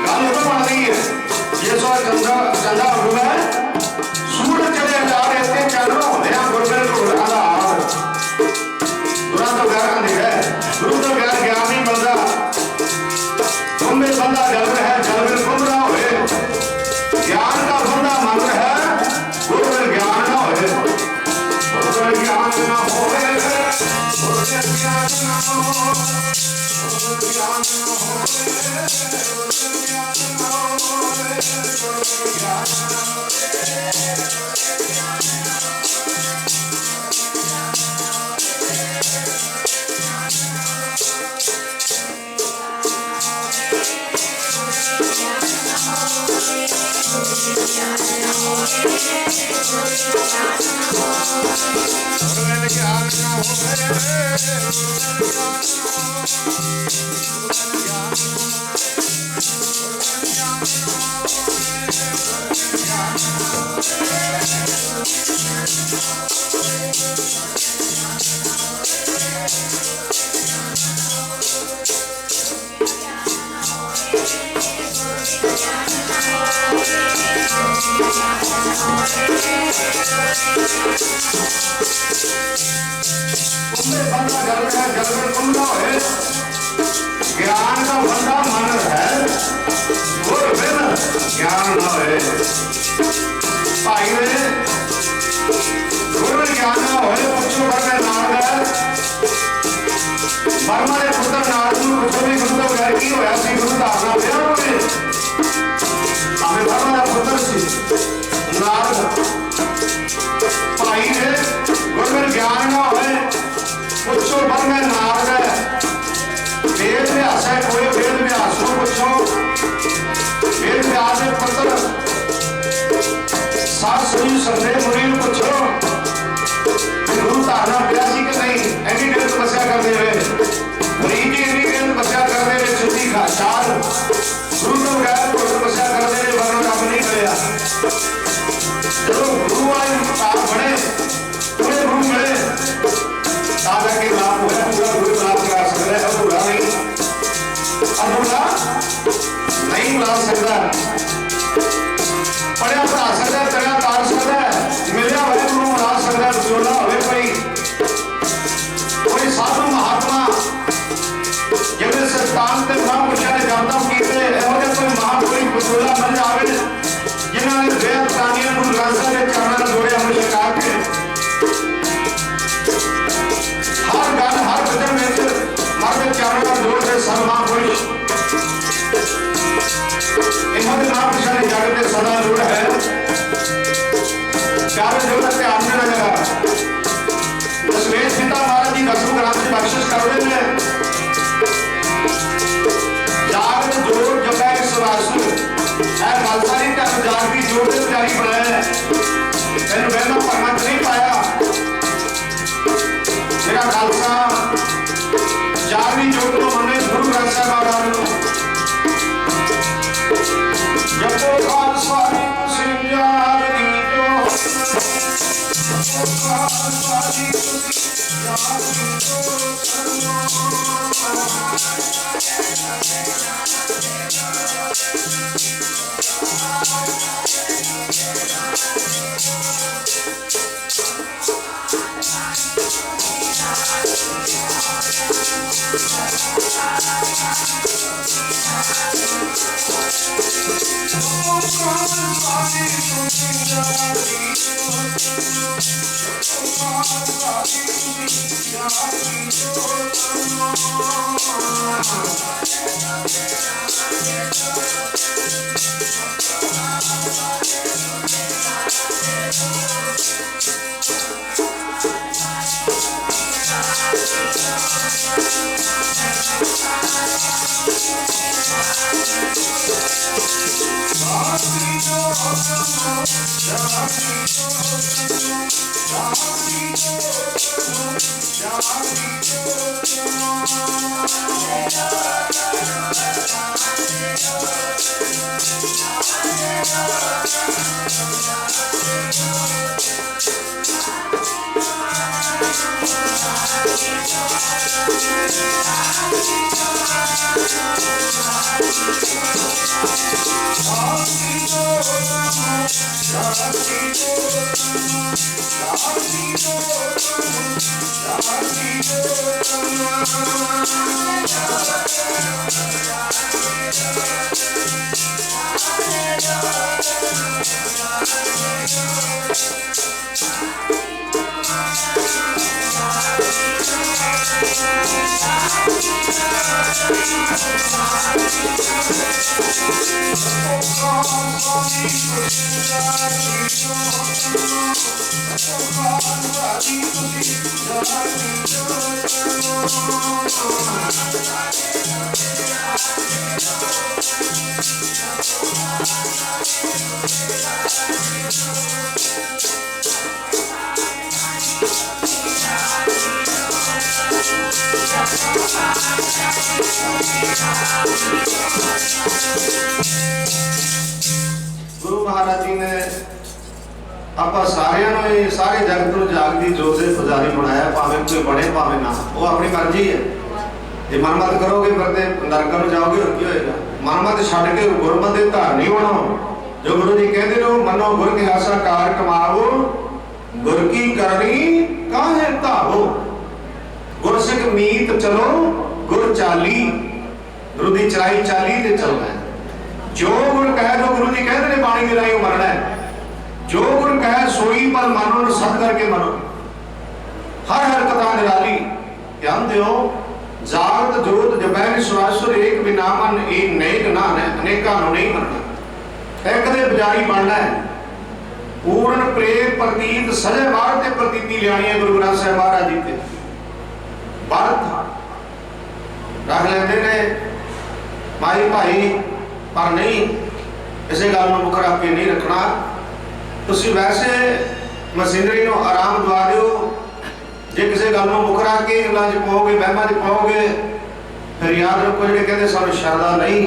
गल उदो बन रही है जिस बार चंदा हुआ है सूरज चले जा रहे थे चलो होने गुरबेल को आधार गुरु तो प्यार नहीं है। गुरु तो प्यार ज्ञान नहीं मिलता तुम्हें बंदा जल है जल में गुमराह हुए ज्ञान का बंदा मन है गुरु ज्ञान ना होए गुरु ज्ञान ना होए गुरु ज्ञान ना होए गुरु ज्ञान ना होए गुरु ज्ञान ना होए गुरु ज्ञान ना Yeah. कुंभे बंदा जल है, जल में कुंभ होए, ज्ञान का बंदा मन है, गुर बिन ज्ञान न होए। भाई ने गुर बिन ज्ञान न होए, पुछो बर में नारद है, बर्मा के पुत्र नारद नूं पुछो भी गुरु तो बगैर की होया सी, गुरु धारना पिया होवे। हमें बर्मा का पुत्र सी नारद, भाई ने गुर बिन ज्ञान न होए, पुछो बर में नारद है, वेद व्यास है, कोई वेद व्यास को पूछो, वेद व्यास के पुत्र सात सुनी संदेह मुनि पूछो, गुरु धारना पिया सी कि नहीं, एनी देर तपस्या करते हुए मुनीम जी, एनी देर तपस्या करते हुए छुट्टी खा चार गुरु तो बगैर तपस्या करते हुए वर्ण रब नहीं मिलिया। जब गुरु आए आप बने पूरे गुरु मिले ताजा के लाभ हुआ, पूरा गुरु लाभ करा सकता है, अधूरा नहीं, अधूरा नहीं बुला सकता, पढ़िया पढ़ा सकता, चढ़िया तार सकता, मिलिया हुआ गुरु बुला सकता, जोड़ा हुए कोई साधु महात्मा जिन्हें संतान के महापुरुषों ने जानता कीते, ऐसे कोई महापुरुष बसोला मिल जावे जिन्होंने वेद प्राणियों को ग्रंथों के चरणों में जोड़े हमें शिकार के हर गल हर वचन में मर्द चरणों में जोड़ के सब महापुरुष इन्होंने महापुरुषों ने जगत में सदा रूढ़ है, चारों जगत के आमने लगा। दशमेश पिता महाराज जी दसवें ग्रंथ की बख्शिश कर रहे हैं, जाग जोड़ जपै सवासु है, खालसा नहीं तक जाग की जोड़ से पुजारी बनाया है, मैंने वहना भरना नहीं पाया, मेरा खालसा जागरी जोड़ को मने गुरु ग्रंथ साहिब महाराज को जपो खालसा सिंह जागरी जो, जपो खालसा जागरी गुरु महाराज जी ने ਆਪਾਂ ਸਾਰਿਆਂ ਨੂੰ ਇਹ ਸਾਰੇ ਜਗਤ ਨੂੰ ਜਾਗਦੀ ਜੋਤ ਦੇ ਪੁਜਾਰੀ ਬਣਾਇਆ, ਭਾਵੇਂ ਕੋਈ ਬਣੇ ਭਾਵੇਂ ਨਾ, ਉਹ ਆਪਣੀ ਮਰਜ਼ੀ ਹੈ। ਜੇ ਮਨਮਤ ਕਰੋਗੇ ਫਿਰ ਤੇ ਨਰਕਾਂ ਨੂੰ ਜਾਓਗੇ, ਹੋਰ ਕੀ ਹੋਏਗਾ। ਮਨਮਤ ਛੱਡ ਕੇ ਗੁਰਮਤਿ ਦੇ ਧਾਰਨੀ ਬਣੋ, जो गुरु जी कहते हो मनो गुर के आशा कार कमाओ, गुर की करनी काहे धावो। गुर सिख मीत चलो गुर चाली, गुरु की चलाई चाली ते चलना है। जो गुर कहे, जो गुरु जी कहते हैं बाणी के राही मरना है। जो गुर कहे सोई पर मानो सद करके मनो। हर हर कथा निराली ध्यान दियो। जागत जोत जबैन सुरासुर एक बिना मन ए नेक ना अनेका नु नहीं मनना। एक दे बजारी बनना है। पूर्ण प्रेम प्रतीत सजे मार ते प्रतीति लियानी है गुरु ग्रंथ साहिब महाराज जी ते। बरत रख लेंदे ने माई भाई, पर नहीं इसे गल में मुख रख के नहीं रखना। तुसी वैसे मशीनरी को आराम दवा दिओ। जे किसी गल में मुख रख के गल्लां च पाओगे, वहमां च पाओगे, फिर याद रखो जिहड़े कहते सानूं शरदा नहीं,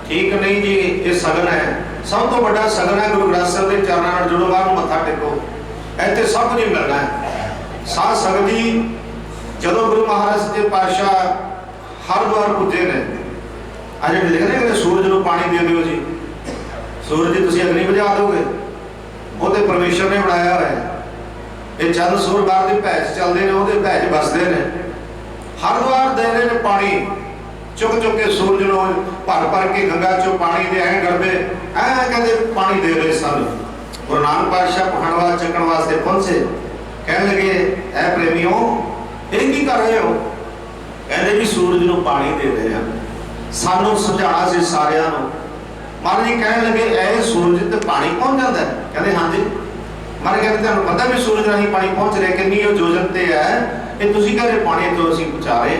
ठीक नहीं जी, ये सगन है। सब तो बड़ा सगन है गुरु ग्रंथ साहिब के चरणों नाल जुड़ो, बाहर मत्था टेको, इत्थे सब कुछ मिलना है। साध संगत जी जदों गुरु महाराज सच्चे पातशाह हरिद्वार पुजे ने, अज लिखते कि सूरज को पानी दे दो जी, सूरज जी तुसीं अग्नि बुझा दोगे, वो तो परमेश्वर ने बनाया हुआ है। ये चंद सूर बाहर के भैच चलते हैं, वो भैच बसते हैं। हरिद्वार दे रहे हैं पानी, चुक चुक के सूरज को भर भर के गंगा चो पानी दे ऐ गड़बे ऐ कहते पानी दे रहे सन। गुरु नानक पातशाह पखंडवा चकन वास्ते पहुंचे, कहने लगे ऐ प्रेमियों ये की कर रहे हो? कहते भी सूरज को पानी दे रहे हैं, सानू समझाना से सारियां नूं। महाराज जी कहने लगे ऐ सूरज ते पानी पहुंच जाता है? कहते हाँ जी। महाराज कहते तुहानूं पता भी सूरज राही पानी पहुंच रहा कितनी योजन ते है, ये तुसीं कह रहे पानी तो असीं पहुंचा रहे,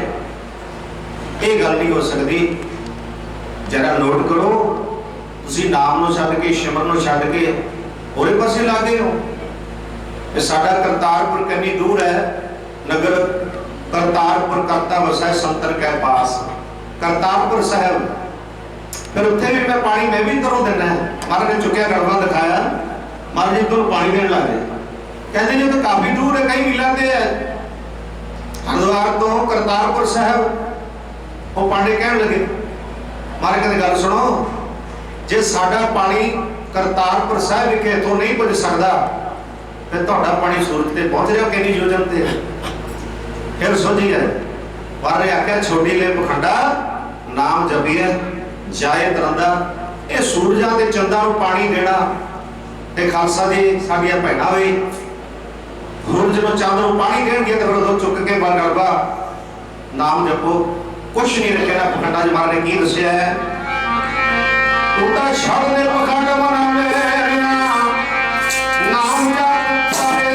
ये गल नहीं हो सकती। जरा नोट करो, तुसीं नाम नूं छड्ड के सिमरन नूं छड्ड के होरे पासे ला गए हो। ये साडा करतारपुर कितनी दूर है, नगर करतारपुर करता वसै संतर कै पास, करतारपुर साहब। फिर उत्थे भी मैं पानी मैं भी करों देना है। महाराज ने चुकिया गड़बा दिखाया, महाराज जी तुम पानी देने लगे। कहते जी तो काफी दूर है, कई मीलों से है हरिद्वार तो करतारपुर साहब। वो पांडे कहने लगे, महाराज कहते गल सुनो, जे साडा पानी करतारपुर साहब विखे तो नहीं पुज सकता, फिर तुहाडा पानी सूरज ते पहुंच रहा कितनी योजन ते। फिर सोची है महाराज आख्या छोटी ले पखंडा नाम जपीए जाए तरंदा। ये सूरजां ते चंदा नूं पानी देना ते खालसा जी साडियां भैणां वी सूरज नूं चंद नूं पानी देणगे ते फिर उदों चुक के बल गड़बा नाम जपो। कुछ नहीं रखिया पखंडा जी। महाराज ने की दस्सिया है, तू तां छड़ दे पखंड मनावे नाम जप सारे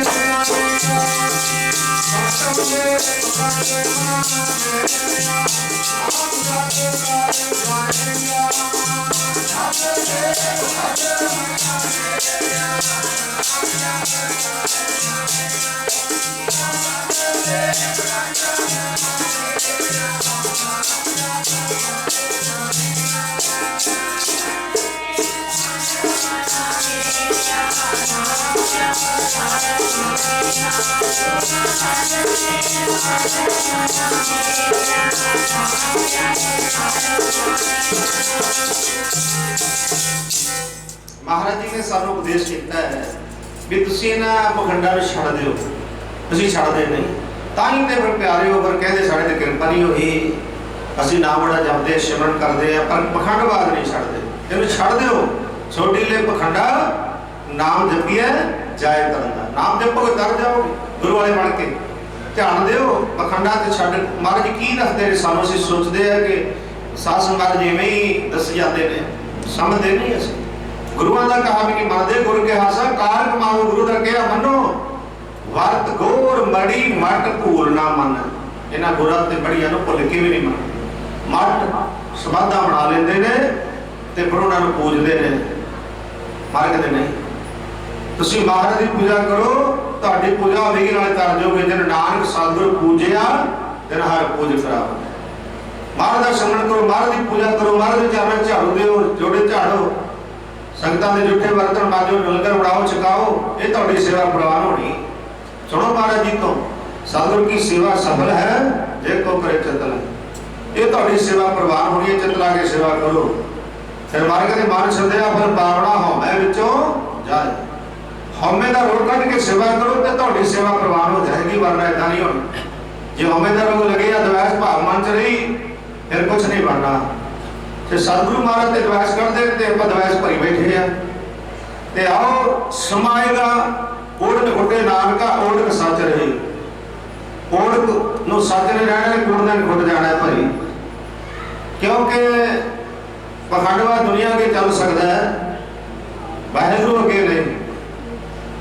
महाराज जी ने सानू उपदेश किया है भी तुसीं इन्हां पखंडां नूं छड्ड दिओ। तुसीं छड्डदे नहीं, तां ही ते फिर प्यारे हो, पर कहते साडे ते किरपा नहीं होई, असीं नाम बड़ा जपदे सिमरन करदे आ, पर पखंडवाद नहीं छड्डदे। इहनूं छड्ड दिओ, छोटी ले पखंडा नाम जपीए जाए तरंदा। नाम जपोगे तर जाओगे गुरु वाले बन के। ध्यान दिओ पखंडा ते छड्ड। महाराज जी की दसदे ने सानूं, असीं सोचदे आ कि साध संगत जिवें ही दस जाते ने, समझदे नहीं असीं। गुरुआं दा कहा भी नहीं मनदे। गुरु के हासा कार कमाओ, गुरु दा कहा मनो वर्त गोर मड़ी मट भूल ना मन। इन्हां गुरां ते बड़ियां नूं भुल के भी नहीं मन। मट समाधा बना लेंदे ने ते फिर उन्हां नूं पूजदे ने। महाराज कहते नहीं, तुसीं महाराज की पूजा करो, तुहाडी पूजा होगी नाले तर जाओगे। जिन नानक सतगुर पूजिया तिन हर पूज करावो। महाराज का सिमरन करो, महाराज की पूजा करो, महाराज के चरणों झाड़ू दिओ, जोड़े झाड़ो, संगतां दे जुठे बर्तन मांजो, लंगर बनाओ, छकाओ, ये तुहाडी सेवा प्रवान होनी। सुनो महाराज जी तो, सतगुर की सेवा सफल है जे को करे चित लागे। ये तुहाडी सेवा प्रवान होनी है, चित ला के सेवा करो। फिर मारे कहते मन सद्या फिर पावना हौमे विचों जाए। हौमे का रोग कढ़ के सेवा करो तो तुहाडी सेवा प्रवान हो जाएगी, वरना इदां नहीं होना। जे हौमे का रोग लगे या द्वैस भाव मन च रही फिर कुछ नहीं बनना। ते सतगुरु महाराज ते द्वैस कढ़दे ते आपां द्वैस भरी बैठे आ। ते आओ समाएगा ओढ़क घुटे नानका ओढ़क सच रही। ओढ़क नूं सच ने रहना, कुड़ने घुट जाना भाई, क्योंकि पखंडवा दुनिया के चल सकता है, वाहिगुरु अगे नहीं।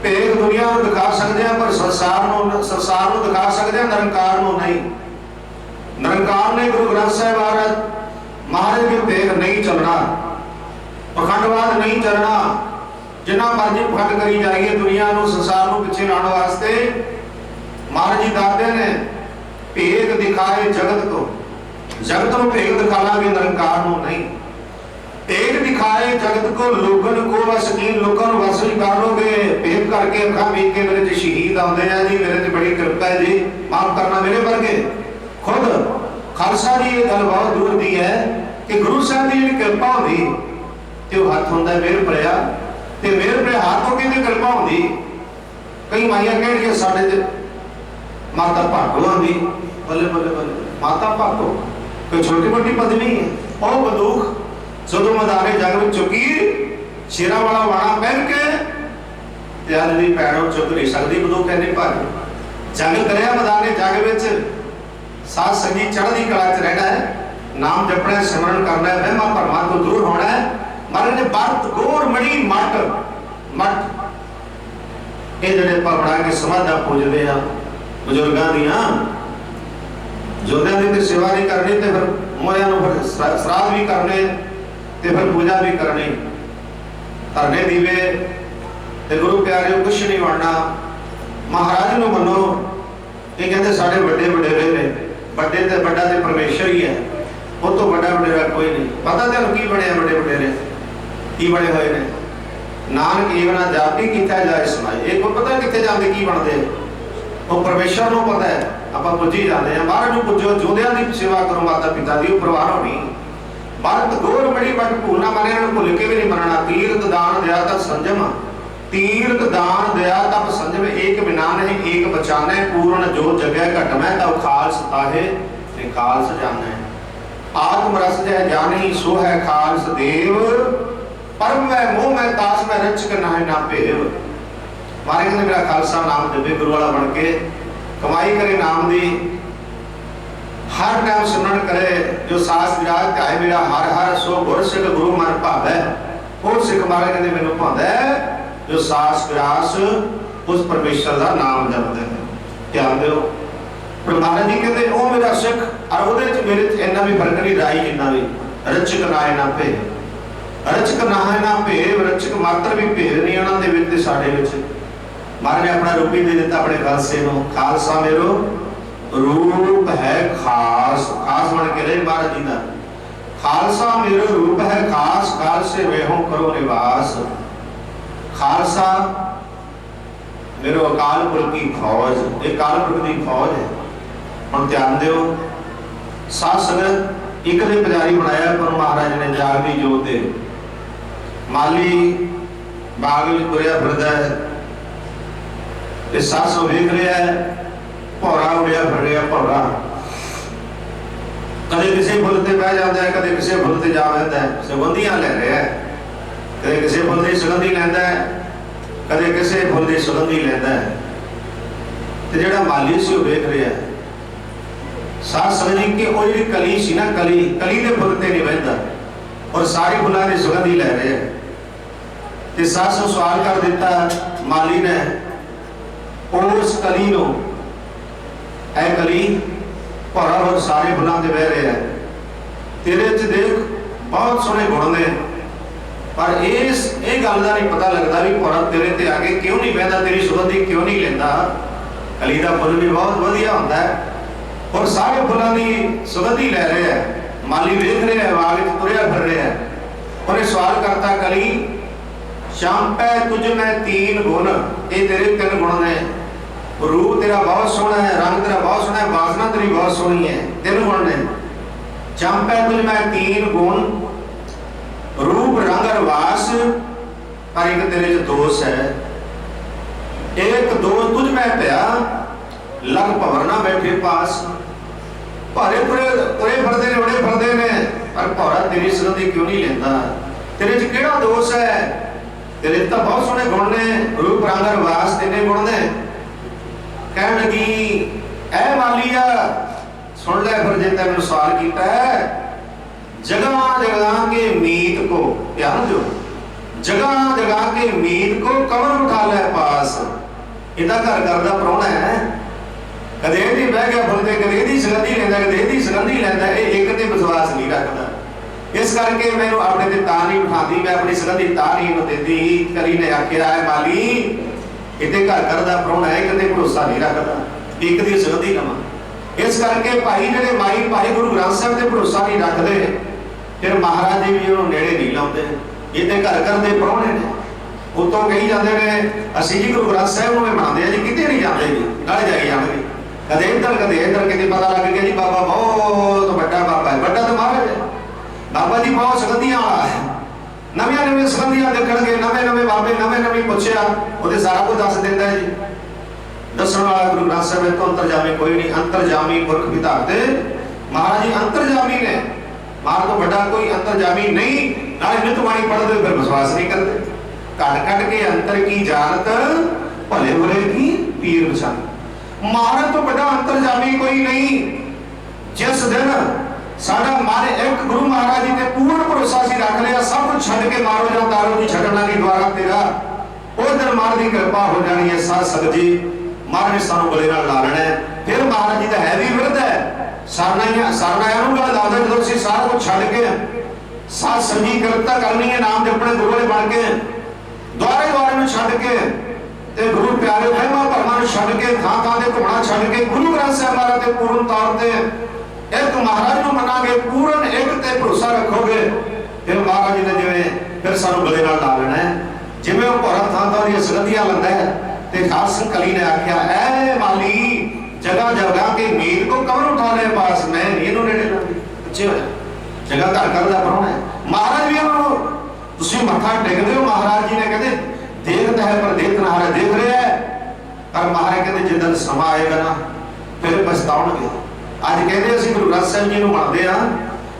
भेद दुनिया को दिखा सकते हैं पर संसार को दिखा सकते हैं, निरंकार को नहीं। निरंकार ने गुरु ग्रंथ साहिब महाराज के भेद नहीं चलना, पखंडवाद नहीं चलना। जिन्ना मर्जी पखंड करी जाइए दुनिया को, संसार को पिछे लाने वास्ते महाराज जी दादे ने भेद दिखाए जगत को, जगत को भेद दिखा लांगे, निरंकार को नहीं। भेद दिखाए जगत को, लोगन को वसकीन लोगों वस ही कर लोगे। भेद करके अखा मीच के मेरे शहीद आते हैं जी, मेरे बड़ी कृपा है जी, माफ करना मेरे वर्गे। खुद खालसा जी ये गल बहुत दूर दी है कि गुरु साहब की जी कृपा होती तो हथ होंगे मेर भरिया, तो मेर भरे हाथ हो के कृपा होती। कई माइया कह साढ़े माता भागो आँदी, बल्ले बल्ले बल्ले माता भागो कोई छोटी मोटी पदवी है। और बंदूक जो मैदाने जंग में चुकी शेरा वाला वाणा पहन के अल की भैन चुक नहीं सकती बंदूक कहने भाग जंग कर मैदाने जंग में साध संगीत चढ़ती कला च रहना है, नाम जपना है, सिमरन करना है, वहमा भरमा तो दूर होना है। महाराज ने बरत गोर मड़ी मट मट ये जड़े बना के समाधा पूजते हैं बजुर्गों दियाँ जोधियां की सेवा नहीं करनी तो फिर मोया फिर श्राद्ध भी करने ते फिर पूजा भी करनी, धरने दीवे ते गुरु प्यारे कुछ नहीं बनना। महाराज नूं मनो, ये कहते साढ़े बड़े वडेरे ने, बड़े ते बड़ा ते परमेश्वर ही है, वो तो बड़ा वडेरा कोई नहीं। पता तेन की बने बड़े वडेरे की बने हुए ने, नानक ईवना जाति किथा जाए समाए। एक को पता कितने जाते की बनते, वो परमेश्वर को पता है, आप पुजी जाते हैं। महाराज नूं पुजो, जोधियां की सेवा करो, माता पिता की परवाह होनी। भारत गोर बड़ी बट भूलना माने भुल के भी नहीं मनना। तीर्थ दान दया तप संजम, तीर्थ दान दया तप संजम, एक बिना नहीं एक बचाने। पूर्ण जो जगह घट में तब खालस ताहे खालस जाने। आत्म रस जय जानी सो है खालस देव, परम में मोह में तास में रचक ना है ना भेव। मारे कहते मेरा खालसा नाम जपे, गुरु वाला बन के कमाई करे नाम दी, हर टाइम सिमरन करे। जो सास विराज ध्याए मेरा हर हर सो गुर सिख गुरु मन भावै। वो सिख मारे कहते मैनू भावै जो सास विरास उस परमेश्वर का नाम जपते हैं। ध्यान दो, पर महाराज जी कहते वो मेरा सिख और वो मेरे इन्ना भी फर्क नहीं राई जिन्ना भी। रचक नाए ना भेव, रचक नाए ना भेव, रचक मात्र भी भेद नहीं उन्होंने दे विच साडे विच। महाराज ने अपना रूप ही दे दिता अपने खालसे नूं। खालसा मेरो रूप है खास, खास बन के रहे महाराज जी का। खालसा मेरो रूप है खास, खालसे वेहों करो निवास। खालसा मेरो अकाल पुरख की फौज, एक अकाल पुरख की फौज है। हम ध्यान दो, साध संगत एक ने पुजारी बनाया पर महाराज ने जागदी जोत दे। माली बाग में तुरया फिरदा है, इस सास को वेख रहा है, भौरा उड़िया फिर रहा भौरा। कदे किसी फुल ते बह जाता है, कदे किसी फुल ते जा बहता है, सुगंधियां ले रहा है। कदे किसी फुल की सुगंधी लैंदा है, कदे किसी फुल की सुगंधी लैंदा है। ते जिहड़ा माली सी वो वेख रहा है, साथ समझी कि वो जी कली सी ना, कली कली के फुल ते नहीं बहता और सारी फुलों की सुगंधी ले रहे हैं। ते सास को सवाल कर दिता माली ने, उस कली नो ऐ कली भौरा और सारे फुलों ते बह रहे हैं, तेरे च देख बहुत सोहने गुण ने, पर इस गल का नहीं पता लगता भी भौरा तेरे ते आगे क्यों नहीं बहता, तेरी सुगंधी क्यों नहीं लेंदा। कली का फुल भी बहुत वधिया होंदा है और सारे फुलों की सुगंधी ले रहे हैं। माली वेख रहे हैं, बाग में तुरया फिर रहे हैं। उन्हें सवाल करता कली श्याम पै तुझ में तीन गुण, ये तेरे तीन गुण ने। रूप तेरा बहुत सोहना है, रंग तेरा बहुत सोहना है, वासना तेरी बहुत सोहनी है, तीन गुण ने। श्याम पै तुझ में तीन गुण, रूप रंग रवास, पर एक तेरे च दोष है। एक दोष तुझ में पिया, लग भवर ना बैठे पास। भारे तुरे फिरदे ने, उड़े फिरदे ने, पर भौरा तेरी संगति क्यों नहीं लेंदा? तेरे च किहड़ा दोष है? तेरे तो बहुत सोहने गुण ने, रूप रंग रवास तेने गुण ने। कहन लगी ऐ मालिया, सुन ले फिर जे तैनूं सवाल कीता है। जगह जगह के मीत को, ध्यान दो, जगह जगह के मीत को कवन उठा ले पास। इहदा घर घर दा प्राहुणा है, कदे इहदी बह गया फुलते, कदे इहदी संगति लैंदा, कदे इहदी संगति लैंदा। इह एक ते विश्वास नहीं रखदा। इस करके मैनूं अपने ते तां नहीं उठाती, मैं अपनी संगति तां नहीं देती। करी ने आखिया है माली, इहदे घर घर दा प्राहुणा है, कदे भरोसा नहीं रखदा, एक दी संगति लवां। इस करके भाई जिहड़े माई भाई गुरु ग्रंथ साहिब ते भरोसा नहीं रखदे, फिर महाराज जी भी उन्होंने नेड़े नहीं लाउंदे। इहदे घर घर दे प्राहुणे ने, उतों कही जाते हैं असीं जी गुरु ग्रंथ साहिब नूं मनाते हैं जी, किते नहीं जाते जी, नाले जाई जाणगे। कदे इधर कदे इधर, किते पता लग गया जी बाबा बहुत बड़ा बाबा है, बड़ा तो महाराज है। बाबा जी बहुत संगतियां वाला है, नवीं नवीं संगतियां देखणगे, नवे नवे बाबे, नवे नवी पुछया, उहदे सारा कुछ दस दिंदा है जी। दसण वाला गुरु ग्रंथ साहिब तो अंतरजामी कोई नहीं, अंतरजामी पुरख विधाते महाराज जी अंतरजामी ने। मार तो बड़ा कोई अंतरजामी नहीं। नाले नित बाणी पढ़दे फिर विश्वास नहीं करते। कट कट के अंतर की जानत, भले बुरे की पीर पछान। महाराज तो बड़ा अंतरजामी कोई नहीं। जिस दिन साडा मन एक गुरु महाराज जी ते पूर्ण भरोसा सी रख लिया, सब कुछ छड्ड के मारो जां तारो जी छड्डना नहीं द्वारा तेरा, उस दिन महाराज की कृपा हो जानी है। साध संगत जी महाराज ने सानू गले नाल ला लेना है। फिर महाराज जी दा है भी विरध है, सरनाया नूं गल लादा, जदों असीं सारा कुछ छड्ड के साध संगी करता करनी है, नाम जपने गुरु वाले बन के, द्वारे द्वारे नूं छड्ड के ते गुरु प्यारे वहमां भरमां नूं छड्ड के, थां थां ते घुमना छड्ड के, गुरु ग्रंथ साहिब महाराज ते पूर्ण तौर ते एक महाराज नूं मनांगे, पूर्ण एक ते भरोसा रखोगे, फिर महाराज जी ने जिवें फिर सानू गले नाल ला लेना है। जिवें वो भौरा थां थां दी संगतियां लंदा है ते खास कली ने आख्या ऐ माली, जगह जगह के मीत को कवन उठा ले पास। मैं नहीं इहनूं नेड़े लांदी, पिछे होया, जगह घर घर दा प्राहुणा है। महाराज भी उन्होंने तुसीं मत्था टेकदे हो, महाराज जी ने कहते देखता है पर देखना है, देख रहे है, पर महाराज कहते जिदन समा आएगा ना फिर पछताउणगे। अज कहते असीं गुरु ग्रंथ साहिब जी नूं मनदे आ,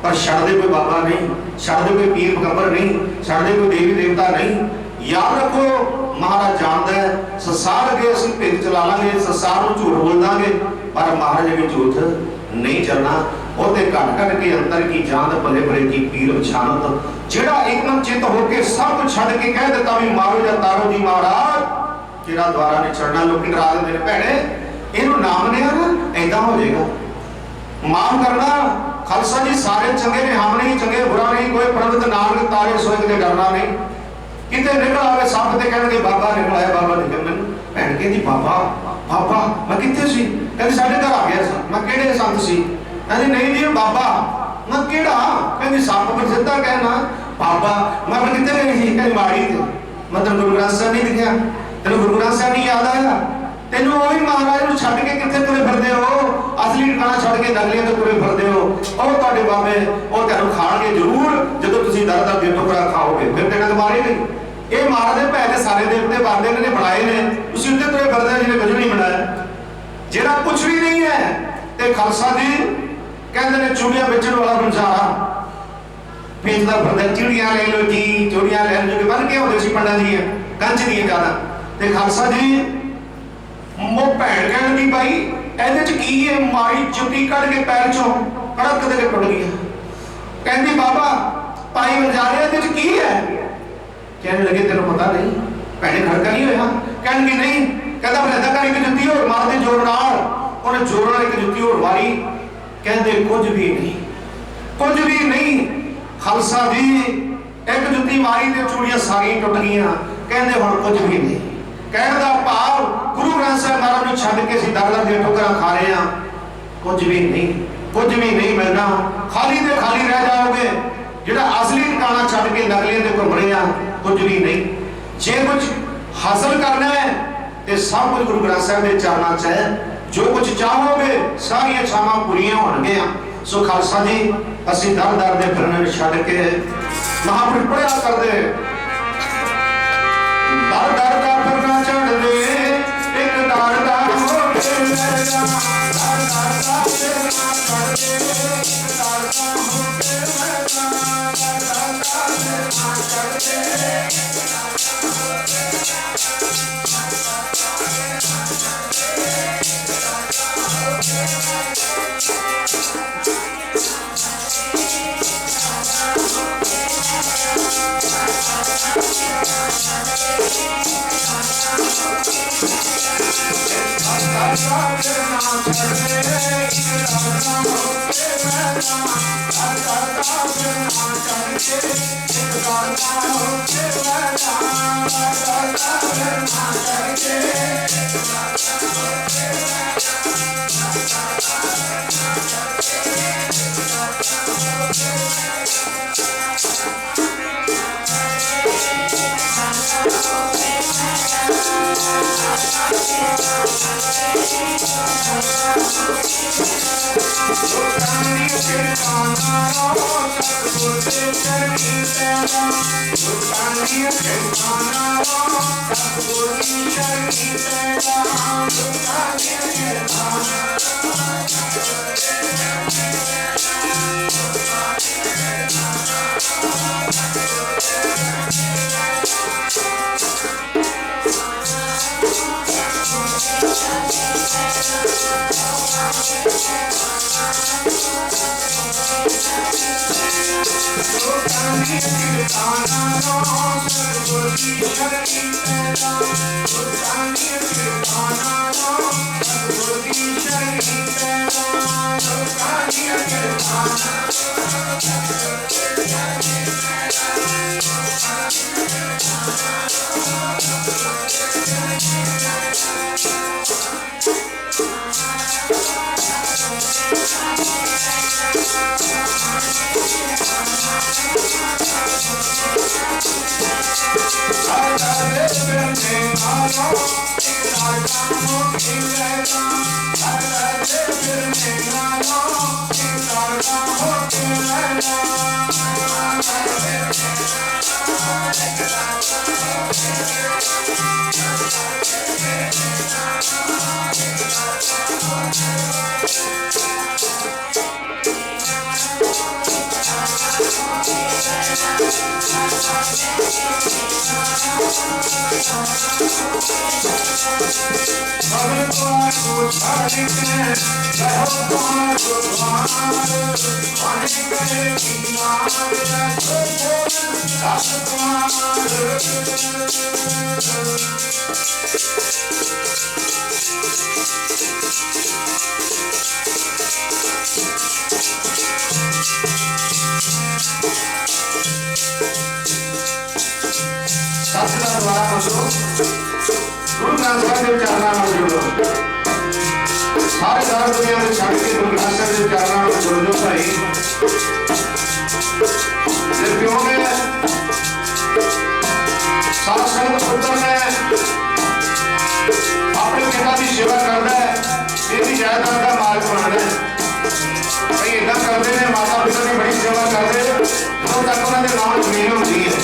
पर छड्डदे कोई बाबा नहीं, छड्डदे कोई पीर पैगंबर नहीं, छड्डदे कोई देवी देवता नहीं। याद रखो महाराज जानदा है, संसार अगे असीं भेद चला लांगे, संसार नूं झूठ बोल दांगे, पर महाराज अगे झूठ नहीं चलना। ओते घट घट के अंतर की जान, भले भले की पीर पछानत। जेड़ा एकदम चित होके सब कुछ छड्ड के कह दिता भी मारो जा तारो जी महाराज, जेड़ा द्वारा नहीं छड़ना। लोग डरा देंदे ने भैणे इहनूं नाम ने ना ऐदा हो जाएगा, माफ करना खालसा जी सारे चंगे ने, हम नहीं चंगे, बुरा नहीं कोई, पंडित नानक तारे सोए ते डरना नहीं। किते निकल आवे सब ते कहणगे बाबा निकल आया, बाबा निकल। मैनूं भैण कहंदी बाबा बाबा मैं कित्थे सी? कहंदी साडे घर आ गया सी। मैं किहड़े संत सी? कहंदी नहीं जी बाबा। मैं किहड़ा? कहंदी सप पर सिद्धा कहना बाबा। मैं कित्थे गई सी? कहंदी माड़ी ते। मैं तैनूं गुरु ग्रंथ साहिब नहीं दिखिया? तैनूं गुरु ग्रंथ साहिब नहीं याद आया? तेनू वही महाराज नूं छड्ड के कित्थे तुरे फिरदे हो? असली ठिकाना छड्ड के नकलियां ते तुरे फिरदे हो। ਉਹ ਤੁਹਾਡੇ ਬਾਬੇ ਉਹ ਤੁਹਾਨੂੰ ਖਾਣਗੇ ਜ਼ਰੂਰ ਜਦੋਂ ਤੁਸੀਂ ਦਰ ਦਰ ਦੇ ਟੁਕੜਾ ਖਾਓਗੇ, ਫਿਰ ਤੇ ਮਾਰੇ ਨਹੀਂ। ਇਹ ਮਹਾਰਾਜ ਦੇ ਭੈ ਦੇ ਸਾਰੇ ਦੇਵਤੇ ਬਾਬੇ ਨੇ ਬਣਾਏ ਨੇ, ਤੁਸੀਂ ਉੱਤੇ ਤੁਰੇ ਫਿਰਦੇ ਜਿਹਨੇ ਕੁਝ ਨਹੀਂ ਬਣਾਇਆ, ਜਿਹੜਾ ਕੁਝ ਵੀ ਨਹੀਂ ਹੈ। ਤੇ ਖਾਲਸਾ ਜੀ ਕਹਿੰਦੇ ਨੇ ਚੂੜੀਆਂ ਵੇਚਣ ਵਾਲਾ ਬੰਜਾਰਾ ਵੇਚਦਾ ਫਿਰਦਾ, ਚਿੜੀਆਂ ਲੈ ਲਓ ਜੀ, ਚੂੜੀਆਂ ਲੈ ਲਓ, ਬਣ ਕੇ ਹੁੰਦੇ ਸੀ ਪੰਡਾਂ ਦੀਆਂ ਕੰਚ ਦੀਆਂ ਜ਼ਿਆਦਾ। ਤੇ ਖਾਲਸਾ ਜੀ ਮੋ ਭੈਣ ਕਹਿਣ ਦੀ ਭਾਈ ਇਹਦੇ ਚ ਕੀ ਹੈ? ਮਾਰੀ ਜੁੱਤੀ ਕੱਢ ਕੇ ਪੈਰ ਚੋਂ ਕੜਕ ਦੇ ਕੇ ਟੁੱਟ ਗਈ। ਕਹਿੰਦੀ ਬਾਬਾ ਭਾਈ ਵਜਾਰੇ ਇਹਦੇ ਚ ਕੀ ਹੈ? ਕਹਿਣ ਲੱਗੇ ਤੈਨੂੰ ਪਤਾ ਨਹੀਂ? ਭੈਣੇ ਖੜਕਾ ਨਹੀਂ ਹੋਇਆ? ਕਹਿਣਗੇ ਨਹੀਂ। ਕਹਿੰਦਾ ਫਿਰ ਏਦਾਂ ਕਰ ਇੱਕ ਜੁੱਤੀ ਹੋਰ ਮਾਰਦੇ ਜ਼ੋਰ ਨਾਲ। ਉਹਨੇ ਜ਼ੋਰ ਨਾਲ ਇੱਕ ਜੁੱਤੀ ਹੋਰ ਮਾਰੀ। ਕਹਿੰਦੇ ਕੁਝ ਵੀ ਨਹੀਂ, ਕੁਝ ਵੀ ਨਹੀਂ। ਖਾਲਸਾ ਜੀ ਇੱਕ ਜੁੱਤੀ ਮਾਰੀ ਤੇ ਚੂੜੀਆਂ ਸਾਰੀਆਂ ਟੁੱਟ ਗਈਆਂ। ਕਹਿੰਦੇ ਹੁਣ ਕੁਝ ਵੀ ਨਹੀਂ। ਕਹਿਣ ਦਾ ਭਾਵ ਗੁਰੂ ਗ੍ਰੰਥ ਸਾਹਿਬ ਮਹਾਰਾਜ ਨੂੰ ਛੱਡ ਕੇ ਅਸੀਂ ਦਰ ਦਰ ਦੀਆਂ ਠੋਕਰਾਂ ਖਾ ਰਹੇ ਹਾਂ। ਕੁਝ ਵੀ ਨਹੀਂ, ਕੁਝ ਵੀ ਨਹੀਂ ਮਿਲਣਾ, ਖਾਲੀ ਤੇ ਖਾਲੀ ਰਹਿ ਜਾਓਗੇ। ਜਿਹੜਾ ਅਸਲੀ ਟਿਕਾਣਾ ਛੱਡ ਕੇ ਨਕਲੀਆਂ ਤੇ ਘੁੰਮ ਰਹੇ ਆ, ਕੁਝ ਵੀ ਨਹੀਂ। ਜੇ ਕੁਝ ਹਾਸਲ ਕਰਨਾ ਹੈ ਤੇ ਸਭ ਕੁਝ ਗੁਰੂ ਗ੍ਰੰਥ ਸਾਹਿਬ ਦੇ ਚਰਨਾਂ 'ਚ ਹੈ। ਜੋ ਕੁਝ ਚਾਹੋਗੇ ਸਾਰੀਆਂ ਇੱਛਾਵਾਂ ਪੂਰੀਆਂ ਹੋਣਗੀਆਂ। ਸੋ ਖਾਲਸਾ ਜੀ ਅਸੀਂ ਦਰ ਦਰ ਦੇ ਫਿਰਨ ਛੱਡ ਕੇ महापुरुष पढ़िया करते दर दर का फिरना चढ़ दे एक दार दार हो के लगा दर दर का फिरना चढ़ दे एक दार दार हो के लगा दर दर का फिरना चढ़ दे एक दार दार हो के गुरु ग्रंथ साहिब के चरणों में जुड़ो सारे सारे दुनिया में छड़ के गुरु ग्रंथ साहिब के चरणों में जुड़ जाओ भाई जब क्यों ने सात संत पुत्र ने अपने पिता की सेवा करता है तेरी जायदाद का मार्ग बनाना है कई इतना करते हैं माता पिता की बड़ी सेवा करते तो तक उन्होंने नाम जमीन होती है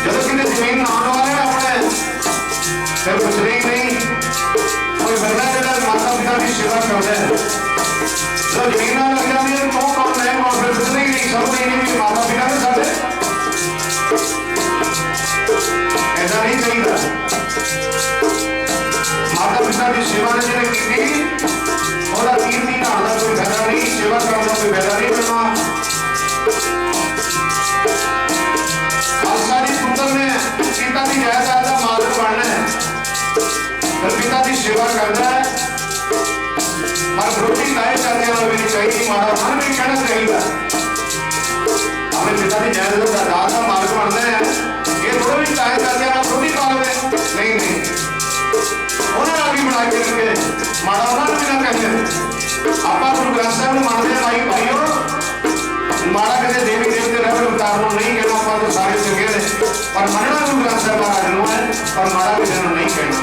जब किसी जमीन नाम वाले अपने फिर कुछ नहीं कोई बंदा जरा माता पिता की सेवा करता है तो जमीन लग जाती है कौन कौन है और फिर कुछ नहीं सब नहीं भी माता पिता ने साथ ऐसा नहीं चाहिए माता पिता की सेवा ने जिन्हें की थी और तीन दिन आना कोई फायदा नहीं सेवा करना कोई फायदा नहीं करना सारी पुत्र ने पिता की जायदाद का मालिक बनना है फिर पिता की सेवा करना है पर रोटी खाए जाते हैं भी नहीं चाहिए मारा मन भी कहना चाहिए हमें पिता की जायदाद का दाद का मालिक बनना है ये थोड़ा भी चाहे जाते हैं रोटी खा लो नहीं उन्हें आगे बढ़ा के माड़ा उन्होंने भी ना कहते आप गुरु ग्रंथ साहिब में मानते हैं भाई भाइयों माड़ा कहते देवी देवते रहे उतारो नहीं कहना आप तो सारे चंगे ने पर मनना गुरु ग्रंथ साहिब महाराज नो है पर माड़ा किसी ने नहीं कहना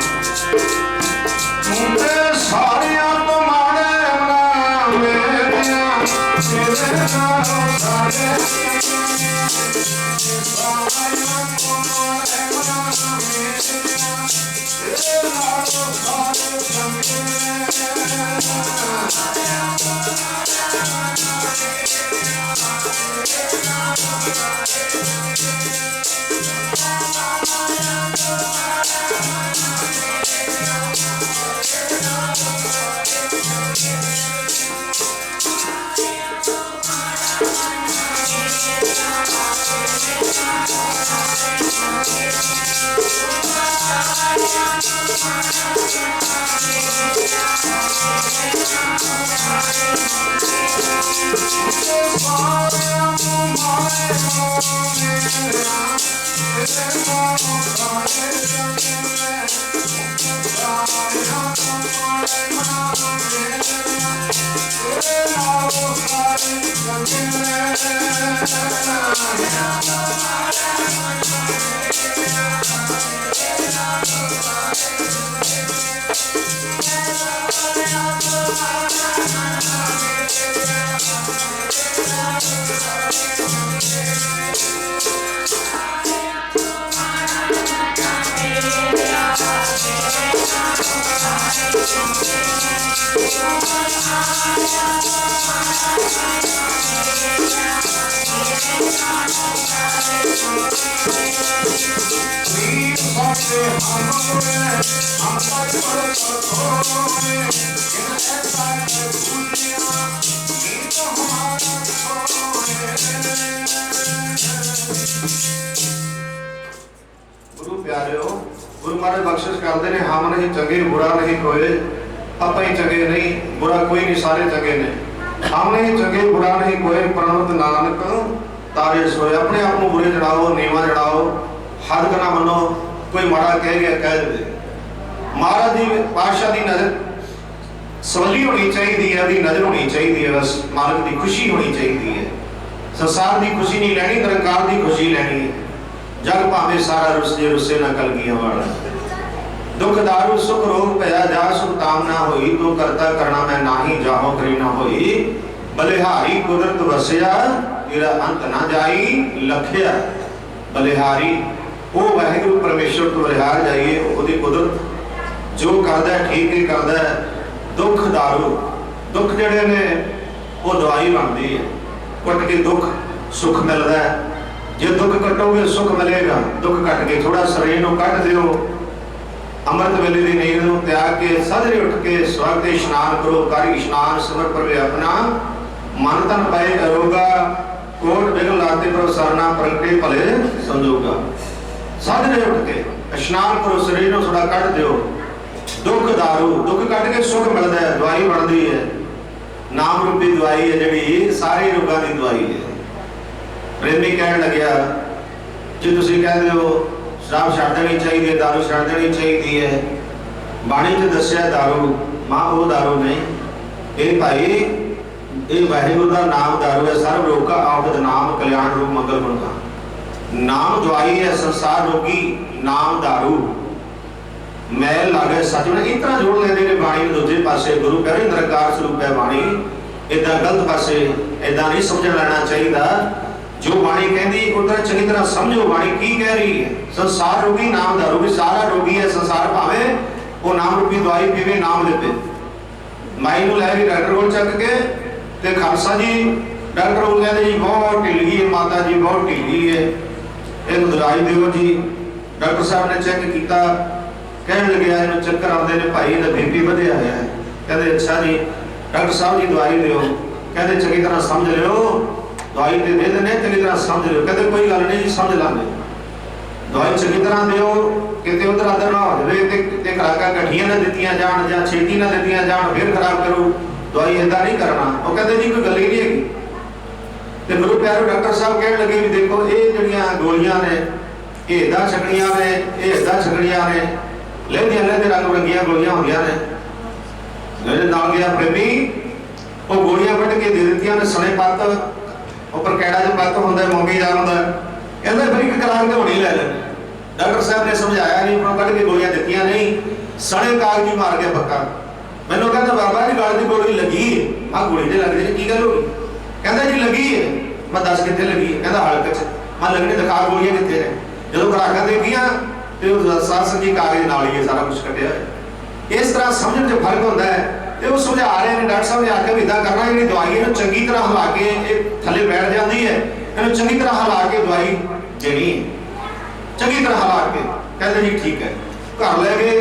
मुझे सारे आप माड़े बना मेरे गुरु प्यारिओ, गुरु महाराज बख्शिश करते हैं, हम नहीं चंगे बुरा नहीं कोई, ਆਪਾਂ ही चंगे नहीं, बुरा कोई नहीं, सारे चंगे ने। हम नहीं चंगे बुरा नहीं कोई, प्रणत नानक तारे सोए। अपने आप को बुरे चढ़ाओ, नीवा चढ़ाओ, हद ना मनो, कोई माड़ा कह गया कह दे। महाराज जी पातशाह की नजर सवली होनी चाहिए है, नजर होनी चाहिए है, बस मालिक की खुशी होनी चाहिए है। संसार की खुशी नहीं लैनी, निरंकार की खुशी लैनी है। जग भावे सारा रुसे रुसे ना कलगियां वाला। दुख दारू सुख रोग भया जा सुख ताम ना होई, तो करता करना मैं नाही जाहो करी ना होई। बलिहारी कुदरत वसिया तेरा अंत ना जाई लखिया। बलिहारी वो वाहिगुरु परमेश्वर तो बलिहार जाइए, ओदी कुदरत जो करदा है ठीक ही करदा है। दुख दारू दुख जिहड़े ने वो दवाई बनदी है, कट के दुख सुख मिलदा है। जे दुख कटोगे सुख मिलेगा, दुख कट के थोड़ा शरीर को कट दिओ। अमृत वेले की नींद को त्याग के सजरे उठ के स्वर्ग के इशनान करो, कर इशनान सिमर प्रभु अपना। मन तन पाए अरोगा, कोट बिगल लाते पर सरना प्रगटे भले संजोगा। सजरे उठ के इशनान करो, शरीर को थोड़ा कट दिओ। दुख दारू दुख कट के सुख मिलता है, दवाई बनती है। नाम रूपी दवाई है जिहड़ी सारे रोगों की दवाई है। प्रेमी कहन लग्या जे तुसीं कहदे हो शराब छड्ड देनी चाहिए, दारू छड्ड देनी चाहिए है, बाणी च दस्सिया दारू, मां वो दारू नहीं। ये भाई ये वाहिगुरू का नाम दारू है। सर्व रोग का औषध नाम, कल्याण रूप मंगल गुण का नाम दवाई है। संसार रोगी नाम दारू, मैल लागे सच में इतना जोड़ लेते हैं बाणी दूजे पासे। गुरु कह रहे निरंकार स्वरूप है बाणी, इदा गलत पासे इदा नहीं समझ लेना चाहिए। जो बाणी कहती उधर चंगी तरह समझो बाणी की कह रही है। संसार रोगी नाम दारू, भी सारा रोगी है संसार, भावे वो नाम रूपी दवाई पीवे नाम लेते। माई को लैके डॉक्टर को चक के ते खालसा जी डॉक्टर को कहते जी बहुत ढिली है माता जी, बहुत ढिली है, इन दवाई दो जी। डॉक्टर साहब ने चेक किया, कहने लगे इन चक्कर आते हैं भाई, इहदा बीपी वधिया है। कहते अच्छा जी डॉक्टर साहब जी दवाई दो। कहते चंगी तरह समझ लो, दवाई दे देने चंगी तरह समझ लो। कहते कोई गल नहीं जी समझ लाने, दवाई चंगी तरह दो, कितने उधर अदर ना हो जाए, खुराकां गठियां ना दित्तियां जाण जां छेती ना दित्तियां जाण, फिर खराब करो। दवाई इदा नहीं करना। वो कहते जी कोई गल ही नहीं हैगी। तो गुरु प्यारे डॉक्टर साहब कहने लगे भी देखो ये जिहड़ियां गोलियां ने ये इदा छकणियां ने, ये इदा छकणियां ने, लहदियां लहदे रंग बरंगियां गोलियां होंदियां ने। मेरे नाल गया प्रेमी वो गोलियां वट के दे दित्तियां ने, सने पत्त उपर कैड़ा जो पत्त होंदा मोंगी जा होंदा, कहंदा फिर एक कलाक ते होनी लै लेनी। डॉक्टर साहब ने समझाया नहीं, उपर कट के गोलियां दित्तियां नहीं, सने कागजी मार के पक्का। मैनूं कहंदा बाबा जी गल दी गोली लगी, आ गोली ते लग जाए की गल होगी? कहंदा जी लगी है। मैं दस कितने लगी कहता हड़क च मैं लगने दिखा गोलियां कितने ने जो खुराकां दे गईयां तो साथ संगी कागज नाल ही सारा कुछ कटिया है। इस तरह समझण च फर्क होंदा है। तो वो समझा रहे हैं डॉक्टर साहब ने आके भी इदा करना जी दवाई इन्हू चंगी तरह हिला के थले बैठ जाती है इन्हू चंगी तरह हिला के दवाई देनी है चंगी तरह हिला के कहते जी ठीक है घर ले गए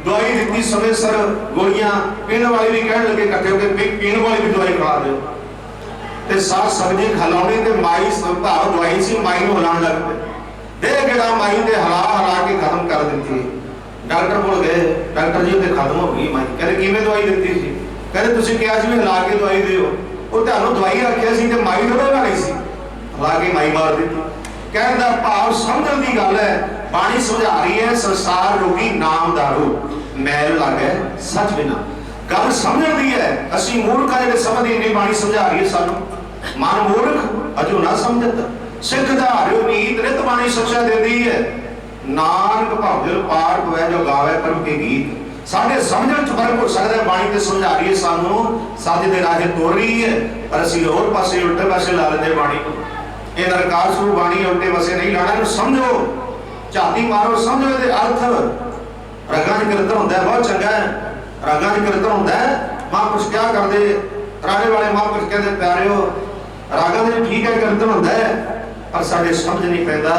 दवाई दी समय सर गोलियां पीने वाली भी कह लगे इकट्ठे होकर पीने वाली भी दवाई खिला दो ते साथ सब्जी खिलाने ते माई भाव दवाई सी माई नूं हिलाउण लग पे दे गेड़ा माई ते हिला हिला के खत्म कर दी। डॉक्टर कोल गए डॉक्टर जी ते खत्म हो गई माई कहते किवें दवाई दित्ती सी कहते तुसीं कहा सी हिला के दवाई दिओ वो तुहानूं दवाई आखिया सी ते माई थोड़ा हिलानी सी हिला के माई मार दित्ती। कहण दा भाव समझण दी गल है बाणी समझा रही है संसार रोगी नाम दारू मैल लागे सच बिना गल समझण दी है। असीं मूर्ख आ जिहड़े समझदे नहीं बाणी समझा रही है सानूं मन मूर्ख अजो ना समझत सिख धारियो नीत नित बाणी शिक्षा देती है नानक भावदिल पार पवै जो गावे प्रभु के गीत। साडे समझण च फर्क हो सकदा है बाणी ते समझा रही है सानूं सच दे राह तोड़ रही है पर असीं होर पासे उल्टे पासे ला लेंदे बाणी नूं। ये नरकार स्वरूप बाणी उल्टे पासे नहीं लाना इहनूं समझो झाती मारो समझो इहदे अर्थ। रगां च कीर्तन हुंदा है बहुत चंगा है रगां च कीर्तन हुंदा है महापुरुष क्या करदे राणे वाले महापुरुष कहते प्यारिओ रागां दे ठीक है कीर्तन हुंदा है पर साडे समझ नहीं पैंदा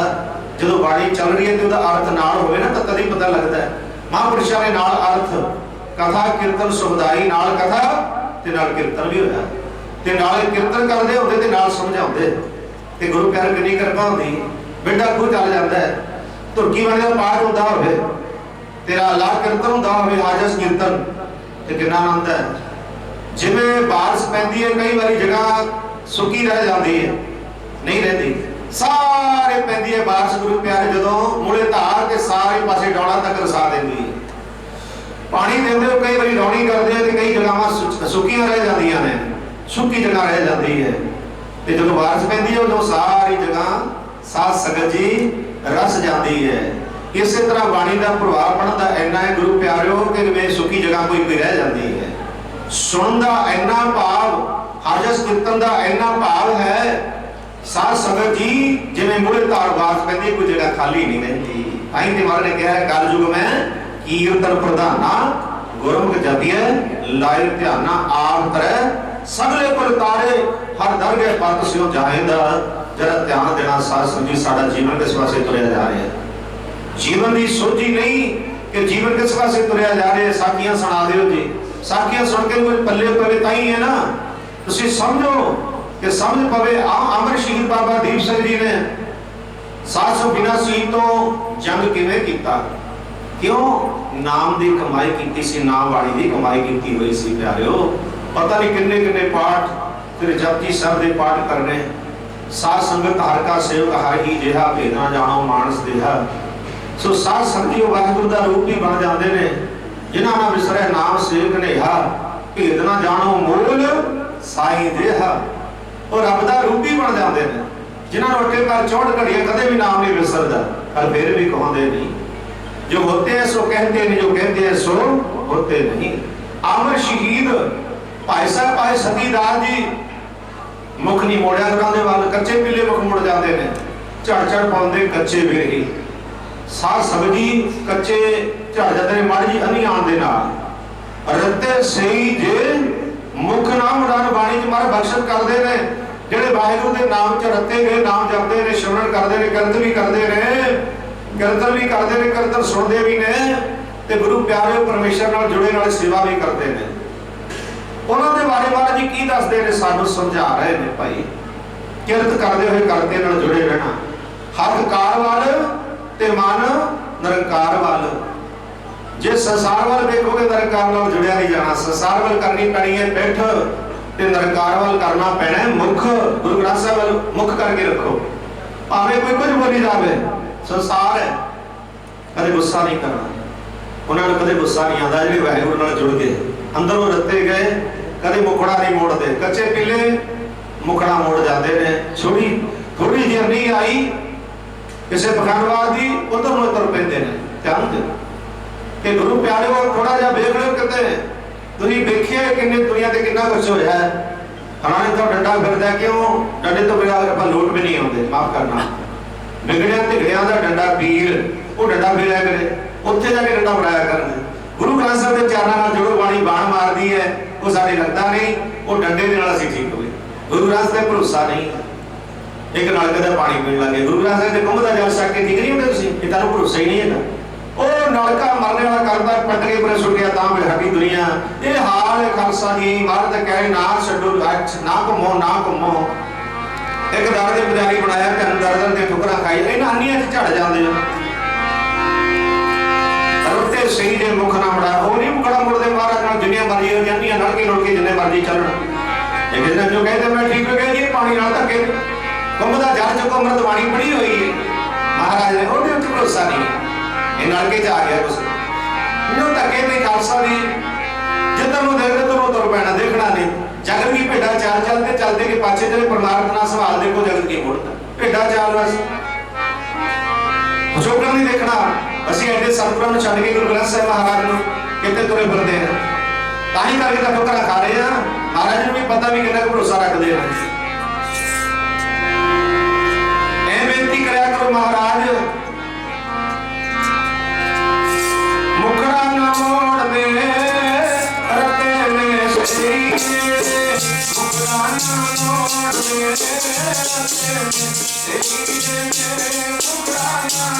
जो बाणी चल रही है तो उसका अर्थ नाल होवे ना तो तभी पता लगता है। महापुरुषों ने नाल अर्थ कथा कीर्तन सुखदाई नाल कथा ते नाल कीर्तन भी होया ते नाल कीर्तन करदे होंदे ते नाल समझाउंदे ते गुरु प्यार किन्नी किरपा हुंदी बेटा खूह चल जांदा है तुरकी वाले दा पाठ हुंदा होवे तेरा लाख कीर्तन हुंदा होवे हाजस कीर्तन ते किन्ना आनंद है। जिवें बारिश पैंदी है कई बारी जगह सुकी रह जाती है नहीं रहती सारे पैंदी है बारिश गुरु प्यारे जो मुड़े धार के सारे पासे डौला तक रसा देती है पानी देंदे हो कई बारी रौनी करते हैं कई जगह सुकियां रह जांदियां ने सुकी जगह रह जाती है ते जो बारिश पैंदी है उदों सारी जगह साथ संगत जी रस जाती है। इस तरह बाणी का प्रभाव पड़ता इन्ना है गुरु प्यारिओ कि वे सुकी जगह कोई रह जाती है सुनन का इन्ना भाव हाजस कीर्तन का इन्ना भाव है साध संगत जी जिवें मुड़े तार बात पैंदी कोई जगह खाली नहीं रहती। आई ते महाराज ने कहा है कल युग में कीर्तन प्रधाना गुरमुख जपिए लाए ध्याना आप तरह सगले पर तारे हर दरगे पत सिओ जाएंदा जरा ध्यान देना साध संगत जी साडा जीवन किस पासे तुरया जा रहा है जीवन की सोची नहीं कि जीवन किस पासे तुरया जा रहा है। साखियां सुना दिओ जी साखियां सुन के कोई पल्ले पवे ताई है ना तुसीं समझो कि समझ पवे अमर शहीद बाबा दीप सिंह जी ने 782 तो जंग किवें कीता क्यों नाम दी कमाई कीती सी नाम वाली दी कमाई कीती हुई सी प्यारिओ पता नहीं किन्ने किन्ने पाठ फिर जपजी साहब दे पाठ करने साध संगत हर का सेवक हर ही जिहा भेद ना जानो मानस देहा। सो साध संगत वाहिगुरू दा रूप ही बन जाते ने जिन्हां ना विसरे नाम सेवक नेहा भेद ना जानो मूल साई देहा और रब दा रूप ही बन जाते हैं जिन्हां अट्टे पर 64 घड़ियां कदे भी नाम नहीं विसरदा पर फिर भी कहते नहीं जो होते हैं सो कहते नहीं जो कहते हैं सो होते नहीं। अमर शहीद भाई साहब भाई सतीदास जी मुख नहीं मोड़िया करांदे वाल कच्चे पीले मुख मुड़ जाते हैं झड़ झड़ पाउंदे कच्चे वेही साध संगत जी कच्चे झड़ जाते हैं माड़ी जी अन्नी आण दे नाल रत्ते सही जे मुख ना मुड़न बाणी च मारे बख्शत करदे ने जेड़े वाहिगुरू दे नाम च रत्ते गए नाम जपदे ने श्रवण करदे ने कीर्तन भी करदे ने कीर्तन सुनदे भी ने ते गुरु प्यारे परमेश्वर नाल जुड़े नाल सेवा भी करदे ने उन्हां दे बारे महाराज जी की दसदे ने सानू समझा रहे ने भाई किरत करदे होए करते नाल जुड़े रहना हक कार वाल ते मन निरंकार वाल जे संसार वाल देखोगे निरंकार नाल जुड़िया नहीं जाना संसार वाल करनी पैनी है बैठ ते निरंकार वाल करना पैना है मुख गुरु ग्रंथ साहब वाल मुख करके रखो भावें कोई कुछ बोली जावे संसार है कदे गुस्सा नहीं करना उन्होंने कदे गुस्सा नहीं आता जो वाहिगुरू नाल जुड़ गए अंदरों रत्ते गए कदे मुखड़ा नहीं मोड़ते कच्चे पीले मुखड़ा मोड़ जाते हैं छोड़ी थोड़ी देर नहीं आई किसी पखंडवाद की उधर में तुर पैंदे ने ध्यान दे कि गुरु प्यारे को थोड़ा जिहा वेख लो किते तुसीं वेखिया किन्ने दुनिया ते किन्ना कुछ होया फलाने तो डंडा फिरदा क्यों डंडे तो बिना आप लोट भी नहीं आते माफ करना बिगड़िया धिगड़िया का डंडा पीर वो डंडा फिरया करे उत्थे जाके डंडा फड़ाया करन गुरु ग्रंथ साहिब के चरणों नाल जो बाणी बाण मारदी है वो साडे लगता नहीं वो डंडे दे नाल असीं ठीक होए गुरु ग्रंथ ते भरोसा नहीं एक नलके का पानी पीण लगे गुरु ग्रंथ साहिब के कुंभ का जल छक के ठीक नहीं होंगे तुसीं ये तुहानूं भरोसा ही नहीं है ਉਹ ਨਲਕਾ ਮਰਨੇ ਵਾਲਾ ਕਰਦਾ ਪਟਕੇ ਪਰੇ ਸੁੱਟਿਆ ਤਾਂ ਵੀ ਸਾਡੀ ਦੁਨੀਆ ਇਹ ਹਾਲ ਖਾਲਸਾ ਜੀ ਮਰਦ ਕਹੇ ਨਾ ਛੱਡੋ ਨਾ ਘੁੰਮੋ ਨਾ ਘੁੰਮੋ ਇੱਕ ਦਰ ਦੇ ਪੁਜਾਰੀ ਬਣਾਇਆ ਕੰਨ ਦਰ ਦੇ ਠੁਕਰਾਂ ਖਾਈ ਇਹਨਾਂ ਅੰਨੀਆਂ ਚ ਝੜ ਜਾਂਦੇ ਆ ਰੋਤੇ ਸਹੀ ਦੇ ਮੁਖ ਨਾ ਮੜਾ ਉਹ ਨਹੀਂ ਮੁਕੜਾ ਮੁੜਦੇ ਮਹਾਰਾਜ ਨਾਲ ਜਿੰਨੀਆਂ ਮਰਜ਼ੀ ਹੋ ਜਾਂਦੀਆਂ ਨਲਕੇ ਨੁਲਕੇ ਜਿੰਨੇ ਮਰਜ਼ੀ ਚੱਲਣ ਇਹ ਜਿਹਨਾਂ ਜੋ ਕਹਿੰਦੇ ਮੈਂ ਠੀਕ ਹੋ ਗਿਆ ਜੀ ਪਾਣੀ ਨਾਲ ਧੱਕੇ ਕੁੰਭ ਦਾ ਜਲ ਚੁੱਕੋ ਅੰਮ੍ਰਿਤ ਬਾਣੀ ਪੜੀ ਹੋਈ ਹੈ ਮਹਾਰਾਜ ਨੇ ਉਹਦੇ ਉੱਤੇ ਭਰੋਸਾ ਨਹੀਂ नलके च आ गया कुछ धक्के नहीं खालसा ने जिधर देखते तो तुर पैना देखना नहीं जगत की भेडा चाल चलते चलते के पाछे चले परमार्थ ना संभाल देखो जगत की मुड़ता भेडा चाल बस पिछोकड़ नहीं देखना असं एडे सतपुरां नूं छड्ड के गुरु ग्रंथ साहिब महाराज नूं किते तुरे फिरदे हैं तां ही करके ठोकरां खा रहे हैं महाराज नूं भी पता भी कितना भरोसा रखते हैं ऐ बेनती करया करो महाराज मुखड़ा न मोड़ दे रते में सही मुखड़ा न मोड़ दे रते में सही मुखड़ा न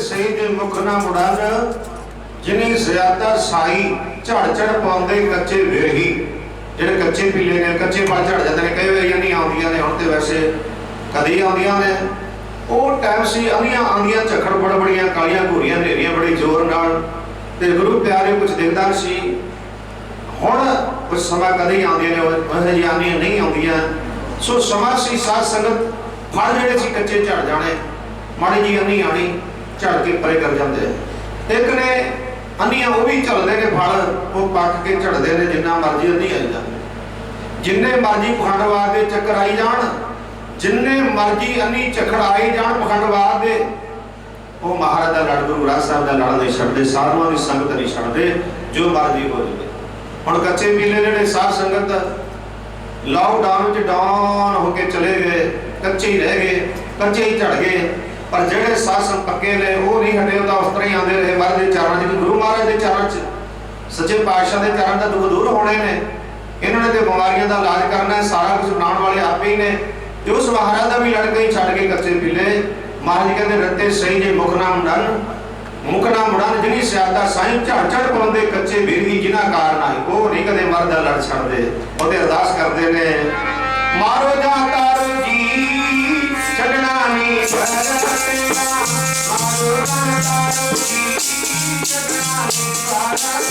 सही दे मुख ना मुड़न जिन्हें ज्यादा साई झड़ झड़ पाउंदे कच्चे वेरही ਜਿਹੜੇ ਕੱਚੇ ਪੀਲੇ ਨੇ ਕੱਚੇ ਪਲ ਝੜ ਜਾਂਦੇ ਨੇ ਕਈ ਵਾਰੀਆਂ ਨਹੀਂ ਆਉਂਦੀਆਂ ਨੇ ਹੁਣ ਤੇ ਵੈਸੇ ਕਦੀ ਆਉਂਦੀਆਂ ਨੇ ਉਹ ਟਾਈਮ ਸੀ ਆਉਂਦੀਆਂ ਝੱਖੜ ਬੜੀਆਂ ਕਾਲੀਆਂ ਘੂਰੀਆਂ ਹਨੇਰੀਆਂ ਬੜੀ ਜ਼ੋਰ ਨਾਲ ਤੇ ਗੁਰੂ ਪਿਆਰੇ ਕੁਝ ਦਿਖਦਾ ਸੀ ਹੁਣ ਕੁਝ ਸਮਾਂ ਕਦੀ ਆਉਂਦੀਆਂ ਨੇ ਉਹ ਜਿਹੀ ਆਉਂਦੀਆਂ ਨਹੀਂ ਆਉਂਦੀਆਂ ਸੋ ਸਮਾਂ ਸੀ ਸਾਧ ਸੰਗਤ ਫਲ ਜਿਹੜੇ ਸੀ ਕੱਚੇ ਝੜ ਜਾਣੇ ਮਾੜੀ ਜੀ ਅੰਨੀ ਆਣੀ ਝੜ ਕੇ ਪਰੇ ਕਰ ਜਾਂਦੇ ਇੱਕ ਨੇ ਅੰਨੀਆਂ ਉਹ ਵੀ ਝੜਦੇ ਨੇ ਫਲ ਉਹ ਪੱਕ ਕੇ ਝੜਦੇ ਨੇ ਜਿੰਨਾ ਮਰਜ਼ੀ ਅੰਨੀ ਆਈ ਜਾਂਦੇ ਜਿੰਨੇ ਮਰਜ਼ੀ ਪਖੰਡਵਾਦ ਦੇ ਚੱਕਰ ਆਈ ਜਾਣ ਜਿੰਨੇ ਮਰਜ਼ੀ ਅੰਨੀ ਝਖੜਾਈ ਜਾਣ ਪਖੰਡਵਾਦ ਦੇ ਉਹ ਮਹਾਰਾਜ ਦਾ ਲੜ ਗੁਰੂ ਗ੍ਰੰਥ ਸਾਹਿਬ ਦਾ ਲੜ ਨਹੀਂ ਛੱਡਦੇ ਸਾਧੂਆਂ ਦੀ ਸੰਗਤ ਨਹੀਂ ਛੱਡਦੇ ਜੋ ਮਰਜ਼ੀ ਹੋ ਜਾਵੇ ਹੁਣ ਕੱਚੇ ਪੀਲੇ ਜਿਹੜੇ ਸਾਧ ਸੰਗਤ ਲਾਕਡਾਊਨ ਵਿੱਚ ਡਾਊਨ ਹੋ ਕੇ ਚਲੇ ਗਏ ਕੱਚੇ ਹੀ ਰਹਿ ਗਏ ਕੱਚੇ ਹੀ ਝੜ ਗਏ पर जेडे शासन पक्के ने वो नहीं हटे तो उस तरह ही आते रहे महाराज के चरणों च गुरु महाराज के चरणों च सच्चे पातशाह के चरण का दुख दूर होने ने इन्होंने तो बीमारियों का इलाज करना है सारा कुछ बनाने वाले आप ही ने जो उस महाराज का भी लड़के ही छड़ के कच्चे पीले महाराज कहते रत्ते सही जे मुख ना मुंडन मुख ना मुड़न जिनी सियादा साईं झड़ झड़ पाउंदे कच्चे बेरी जिन्हां कार नाई वो नहीं कदे मरदा लड़ छड़दे ओते अरदास करदे ने मारो जा तारो जी छड़ना नहीं परतेगा मारो जा तारो जी छड़ना नहीं परतेगा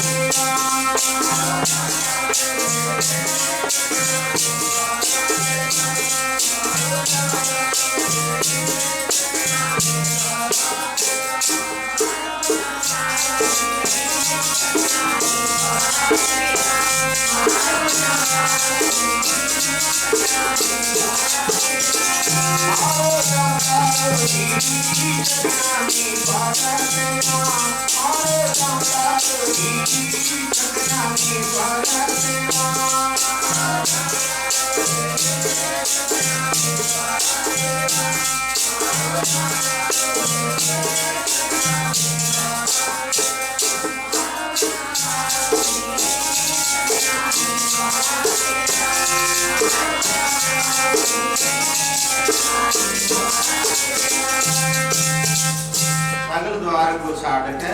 सगल द्वार को छाड़ के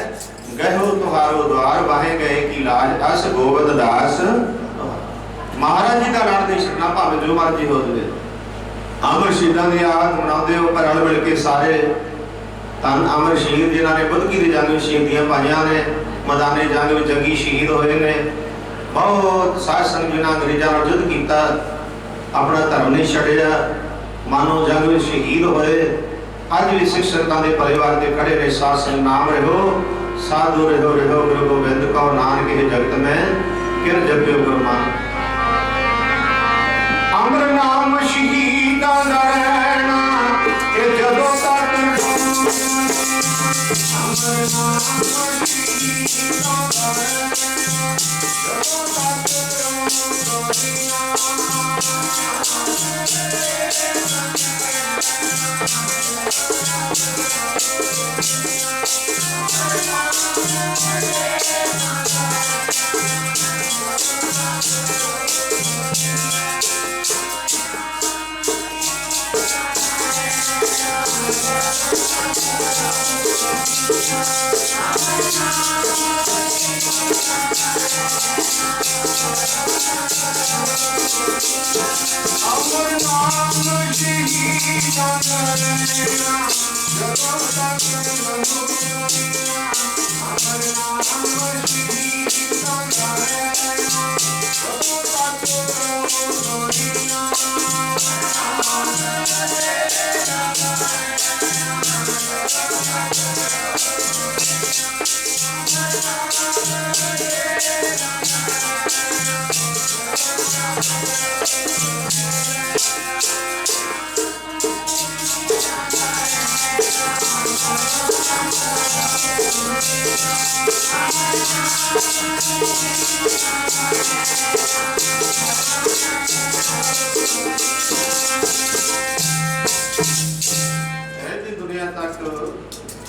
गहो तुहारो द्वार वाहे गए की लाज अस गोविंद दास महाराज जी का लड़ नहीं छड़ना भावे जो मर्जी हो जाए अमर शहीदां दी याद मनाउंदे हो पर रल मिल के सारे तन अमर शहीद जिन्हां ने बुद्धकी दी जंग शहीदियां पाईयां ने मैदाने जंग विच जंगी शहीद होए ने बहुत साध संग जिन्हां अंग्रेजां नाल युद्ध कीता अपना धर्म नहीं छड़िया मानो जंग विच शहीद होए अज भी सिख संतां दे परिवार दे खड़े ने साध संग नाम रहो साधु रहो रहो गुरु गोबिंद कहो नानक हे जगत में किर जपियो गुरु मान अमर नाम शहीदां दा रहना ते जदों तक अमर नाम शहीदां दा रहना जदों तक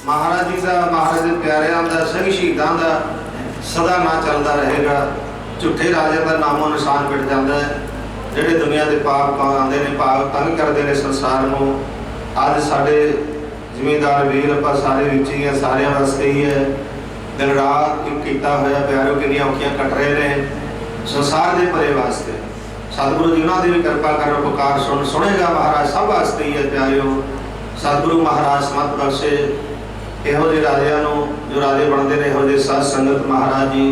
महाराज जी का महाराज के प्यारियां का सही शहीदां का सदा ना चलता रहेगा झूठे राजे का नामो निशान मिट जाता है ਜਿਹੜੇ दुनिया के पाप आते हैं पाप तंग करते हैं संसार को अज साढ़े जिम्मेदार वीर आप सारे विच ही है सारे वास्ते ही है दिन रात एक किया होया प्यारो किनिया औखियां कट रहे हैं संसार के भले वास्ते सतगुरु जी उन्होंने भी कृपा कर पुकार सुनेगा महाराज सब वास्ते ही है प्यारिओ सतगुरु महाराज समत बख्शे ਇਹੋ ਜਿਹੇ ਰਾਜਿਆਂ ਨੂੰ जो राजे बनते हैं ਇਹੋ ਜਿਹੇ साध संगत महाराज जी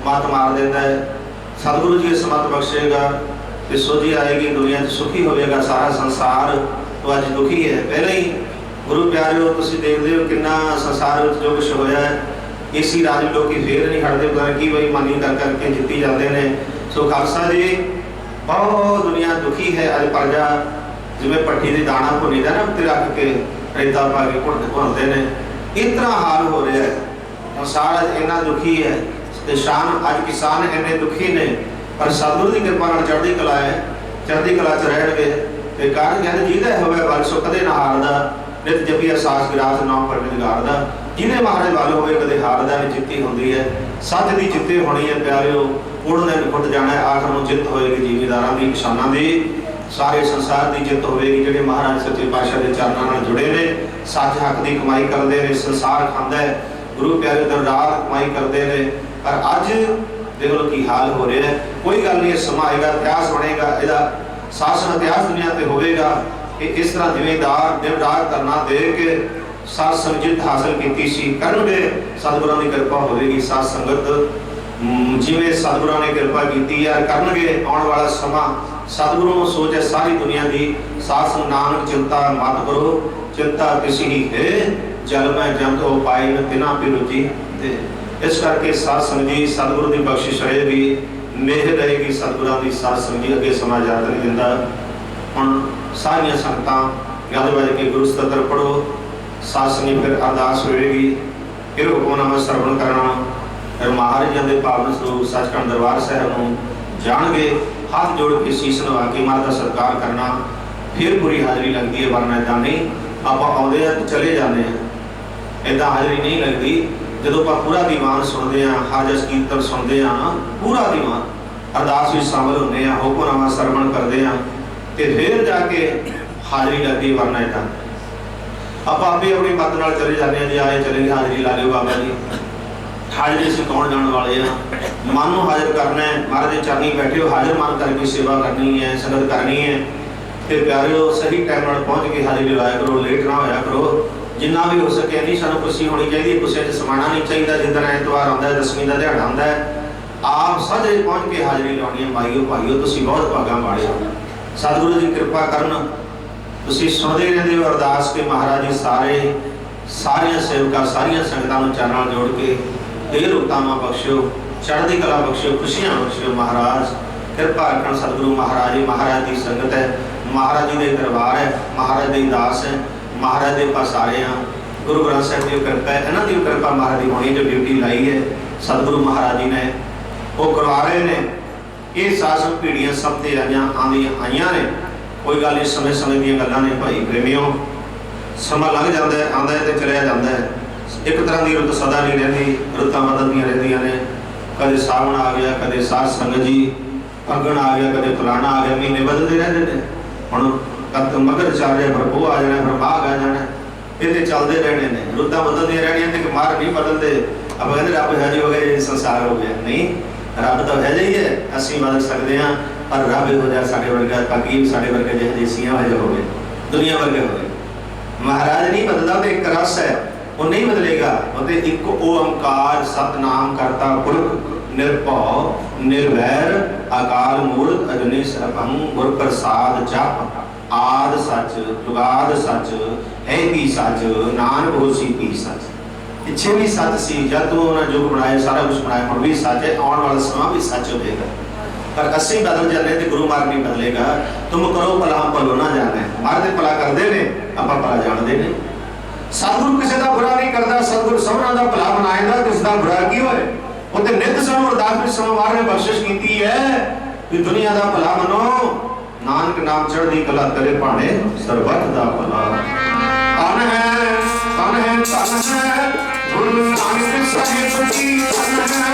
मत मार देता है सतगुरु जी समत बख्शेगा कि सोझी आएगी दुनिया में सुखी होगा सारा संसार तो अज दुखी है पहले ही गुरु प्यारिओ तुसीं देखते हो कितना संसार में जो कुछ होया है इसी राज लोग फिर नहीं हटते पता नहीं की बेईमानी कर करके जित्ती जाते हैं सो खालसा जी बहुत दुनिया दुखी है अज प्रजा जिवें पट्टी की दाना भुनी दा ना उत्ते रख के रेता पा के भुनते हैं इतना हाल हो रहा है संसार अज इन्ना दुखी है शान अज किसान इन्ने दुखी ने पर सतगुरु की कृपा चढ़ती कला है चढ़ती कला च रहणगे कारण कहते जिहदा होवे बल सो कदे ना हारदा नित जपी अहसास विरास नाम परमेगार दा जिहदे महाराज बल होवे कदे हारदा नहीं जित्ती होंदी है सच दी जित्ती होनी है प्यारिओ उड़ने फुट जाना है आखिर में जित होएगी जिमीदारां दी किसानां दी सारे संसार की जित होगी जिहड़े महाराज सच्चे पातशाह के चरणों नाल जुड़े ने सच हक की कमाई करते हैं संसार खांदा है गुरु प्यारे दिन रात कमाई करते हैं, पर अज देख लो की हाल हो रहा है। कोई गल नहीं, समा आएगा, इतिहास बनेगा, यदा शासन इतिहास दुनिया पर होगा कि इस तरह जिम्मेदार दिन रात करना दे के सात संगत हासिल की सी करनगे, सतगुरां की कृपा होगी। सात संगत जिवें सतगुरां ने कृपा की है करनगे, आने वाला समा सतगुरु को सोच है सारी दुनिया की। सात संग नानक चिंता मत करो, चिंता किसी ही है, जल में जम तो पाए न तिना भी रुचि दे। इस करके सात संग जी सतगुरु की बख्शिश रहेगी, मेहर रहेगी सतगुरां की। सात संग जी अगे समा याद नहीं दिंदा। हुण सारियां संगतां गल बज के गुरु सतत्र पढ़ो, सात संगी फिर अरदास होएगी, फिर हुक्मनामा सरवण करना, फिर महाराजां दे पावन स्वरूप सचखंड दरबार साहिब नूं जाणगे, हाथ जोड़ के शीश नवा के माता का सत्कार करना, फिर पूरी हाजरी लगती है। वरना इदा नहीं आप आउंदे आ चले जाते हैं, इदा हाजरी नहीं लगती। जो आप पूरा दीवान सुनते हैं, हाजस कीर्तन सुनते हैं, पूरा दीवान अरदास भी शामिल होते हैं, हुक्मनामा सरवण करते हैं, तो फिर जाके हाजरी लगती। वरना इदा आप आपे अपनी मत नाल चले जाते हैं, जी आए चलेंगे हाजरी ला लो बाबा जी, हाजरी से कौन जाने वाले हैं। मन को हाजिर करना है, महाराज के चरनी बैठे हो, हाजिर मन करके सेवा करनी है, संगत करनी है। फिर प्यारे सही टाइम पहुँच के हाजिरी लवाया करो, लेट ना होया करो, जिन्ना भी हो सके। नहीं सानू खुशी होनी चाहिए, खुशी से समाना नहीं चाहिए। जिस दिन ऐतवार आता है, दसवीं का दिहाड़ा आता है, आप साझे पहुँच के हाजिरी लानी है। भाईओ भाईओ तुसीं बहुत भागा वाले हो, सतगुरु जी कृपा करन। तुसीं सुनते रहते हो अरदास के महाराज जी सारिया सेवका सारिया संगतां चरणों जोड़ के देर उत्तामा बख्शो, चढ़ती कला बख्शो, खुशियां बख्शो। महाराज कृपा रखन सतगुरु महाराज जी, महाराज की संगत है, महाराज जी के दरबार है, महाराज के दास है, महाराज के पास आ रहे हैं। गुरु ग्रंथ साहिब की कृपा है, इन्हों की कृपा महाराज की होनी, जो ड्यूटी लाई है सतगुरु महाराज जी ने वो करवा रहे हैं। ये शासन पीढ़ियां सब ते आईया ने, कोई गल नहीं, समय समय दी गल्लां ने भाई प्रेमियों। समा लंघ जाता है, आंदा है तो चलिया जाता है। एक तरह की रुत सदा नहीं रही, रुतां बदलदियां रहिंदियां ने। कदे सावन आ गया, कदे सात संगत जी फगण आ गया, कदे फलाना आ गया, महीने बदलते रहते हैं। हुण कद मगर चल रहा, फिर वो आ जाना, फिर माघ आ जाना, ये चलते रहने ने। रुतां बदलदियां रहनियां ते मार नहीं बदलते। अब कहते रब है जी वगैरह संसार हो गया, नहीं, रब तो है जी है, असीं बदल सकते हैं, पर रब हो जाए साढ़े वर्गा ताकि साढ़े वर्गे जो देसियां हो गए, दुनिया वर्गे हो गए। महाराज नहीं बदलता, तो एक रस है वो नहीं बदलेगा। वो एक ओंकार सतनाम करता पुरख निर्भव निर्वैर अकाल मूर्त अजनी सरभं गुर प्रसाद जप आद सच जुगाद सच है भी सच नानक होसी भी सच। पिछे भी सच सी, जब तू उन्होंने युग बनाया सारा कुछ बनाया, हम भी सच है, आने वाला समा भी सच हो जाएगा। पर असीं बदल जाते तो गुरु मार्ग नहीं बदलेगा। तुम करो भला हम भलो ना जाना है, मारते भला करते हैं, आप भला जानते हैं। सतगुरु किसी का बुरा नहीं करता, सतगुरु सबना का भला बनाएगा, किसी का बुरा की होए। उते नित समय अरदास में सोमवार ने बख्शिश की है कि दुनिया का भला मनो, नानक नाम चढ़दी कला करे भाणे सरबत दा भला। तन है तन है तन है गुरु नानक साहिब की तन है।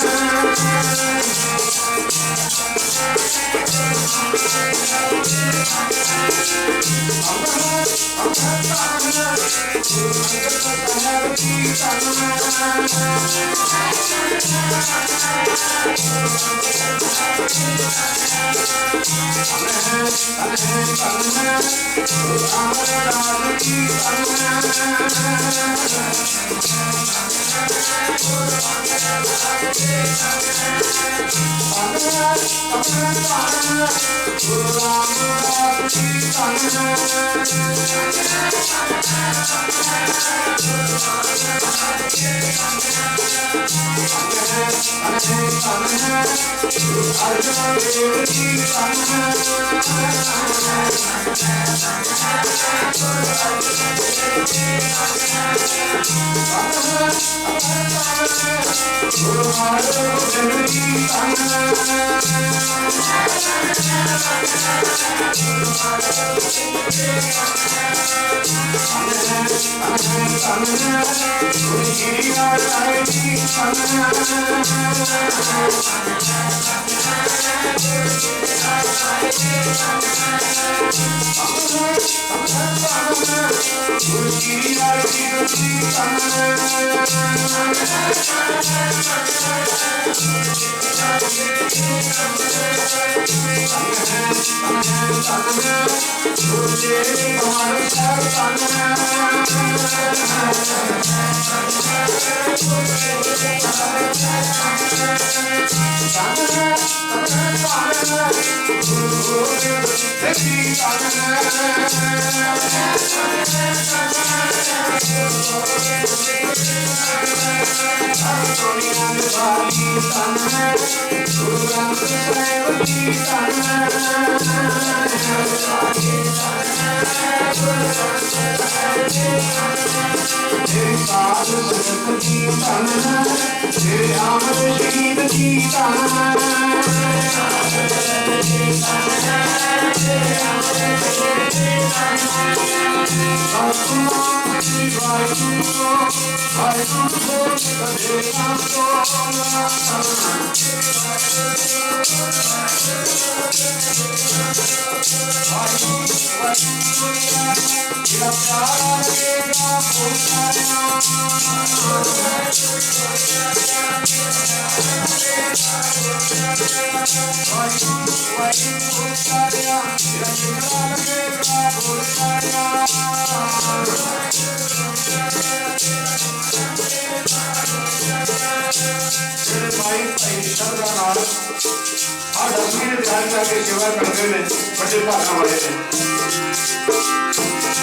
सेवा करते हैं बड़े भागा वाले ने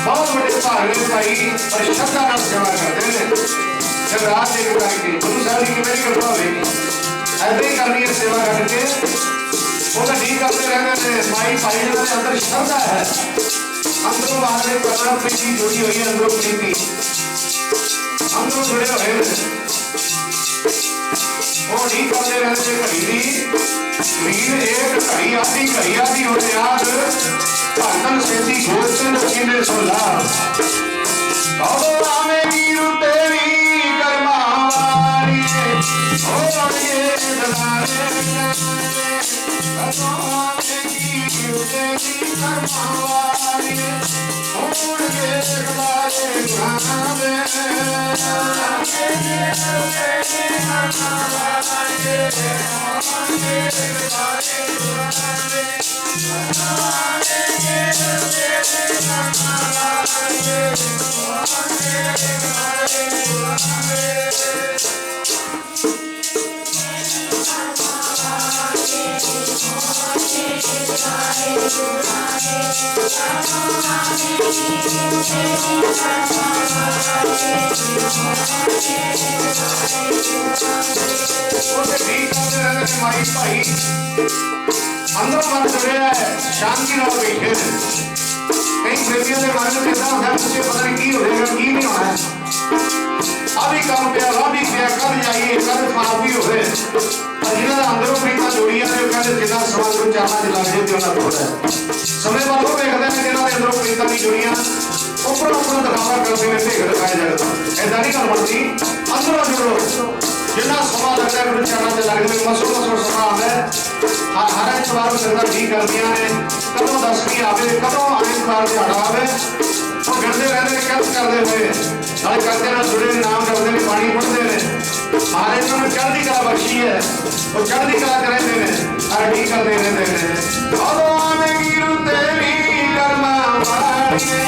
बहुत बड़े भाग ने भाई और श्रद्धा नाल सेवा करते हैं जब रात एक करके गुरु साहब की मेरी कृपा होगी ऐसे ही करनी है सेवा करके वो तो ठीक करते रहते हैं माई भाई के अंदर श्रद्धा है अंदरों बाहर करना प्रीति जुड़ी हुई है अंदरों प्रीति अंदरों जुड़े हुए हैं वो नहीं करते रहते घड़ी वीर एक घड़ी आदि होने याद भगतन सेती गोचन सीने सोला बाबा में वीर तेरी करमावारी हो ये दलाले बाबा में वीर तेरी करमावारी हो ये दलाले गुनावे माई भाई अंदर मन जुड़े है शांति नाल बैठे कई प्रेमियों के मन में कितना होता है मुझे पता नहीं की होगा की नहीं होना है अभी काम पे भी किया कर जाइए कर माफी हो गए जिन्होंने अंदरों प्रीता जोड़िया ने कहते जिन्ना समाज को चाहना दिला दे तो ना थोड़ा समय बाद वो देखते हैं जिन्होंने अंदरों प्रीता की जोड़ियां ऊपर ऊपर दिखावा करते हुए भेग दिखाया जाएगा ऐसा नहीं कर बनती अंदरों जोड़ो जिन्ना समा लगता है गुरु चरणों से लगने में मसो समा आवे हर इतवार संगत ठीक कर दिया ने कदों दसवीं आवे कदों इतवार दिहाड़ा आवे वो गिरते रहते हैं कर्ज करते हुए नाले करते ना जुड़े नाम करते हैं पानी पढ़ते हैं महाराज ने चढ़ती कला बख्शी है वो चढ़ती कला करते हैं हर ठीक करते रहते हैं भगवान की तेरी कर्मा वाली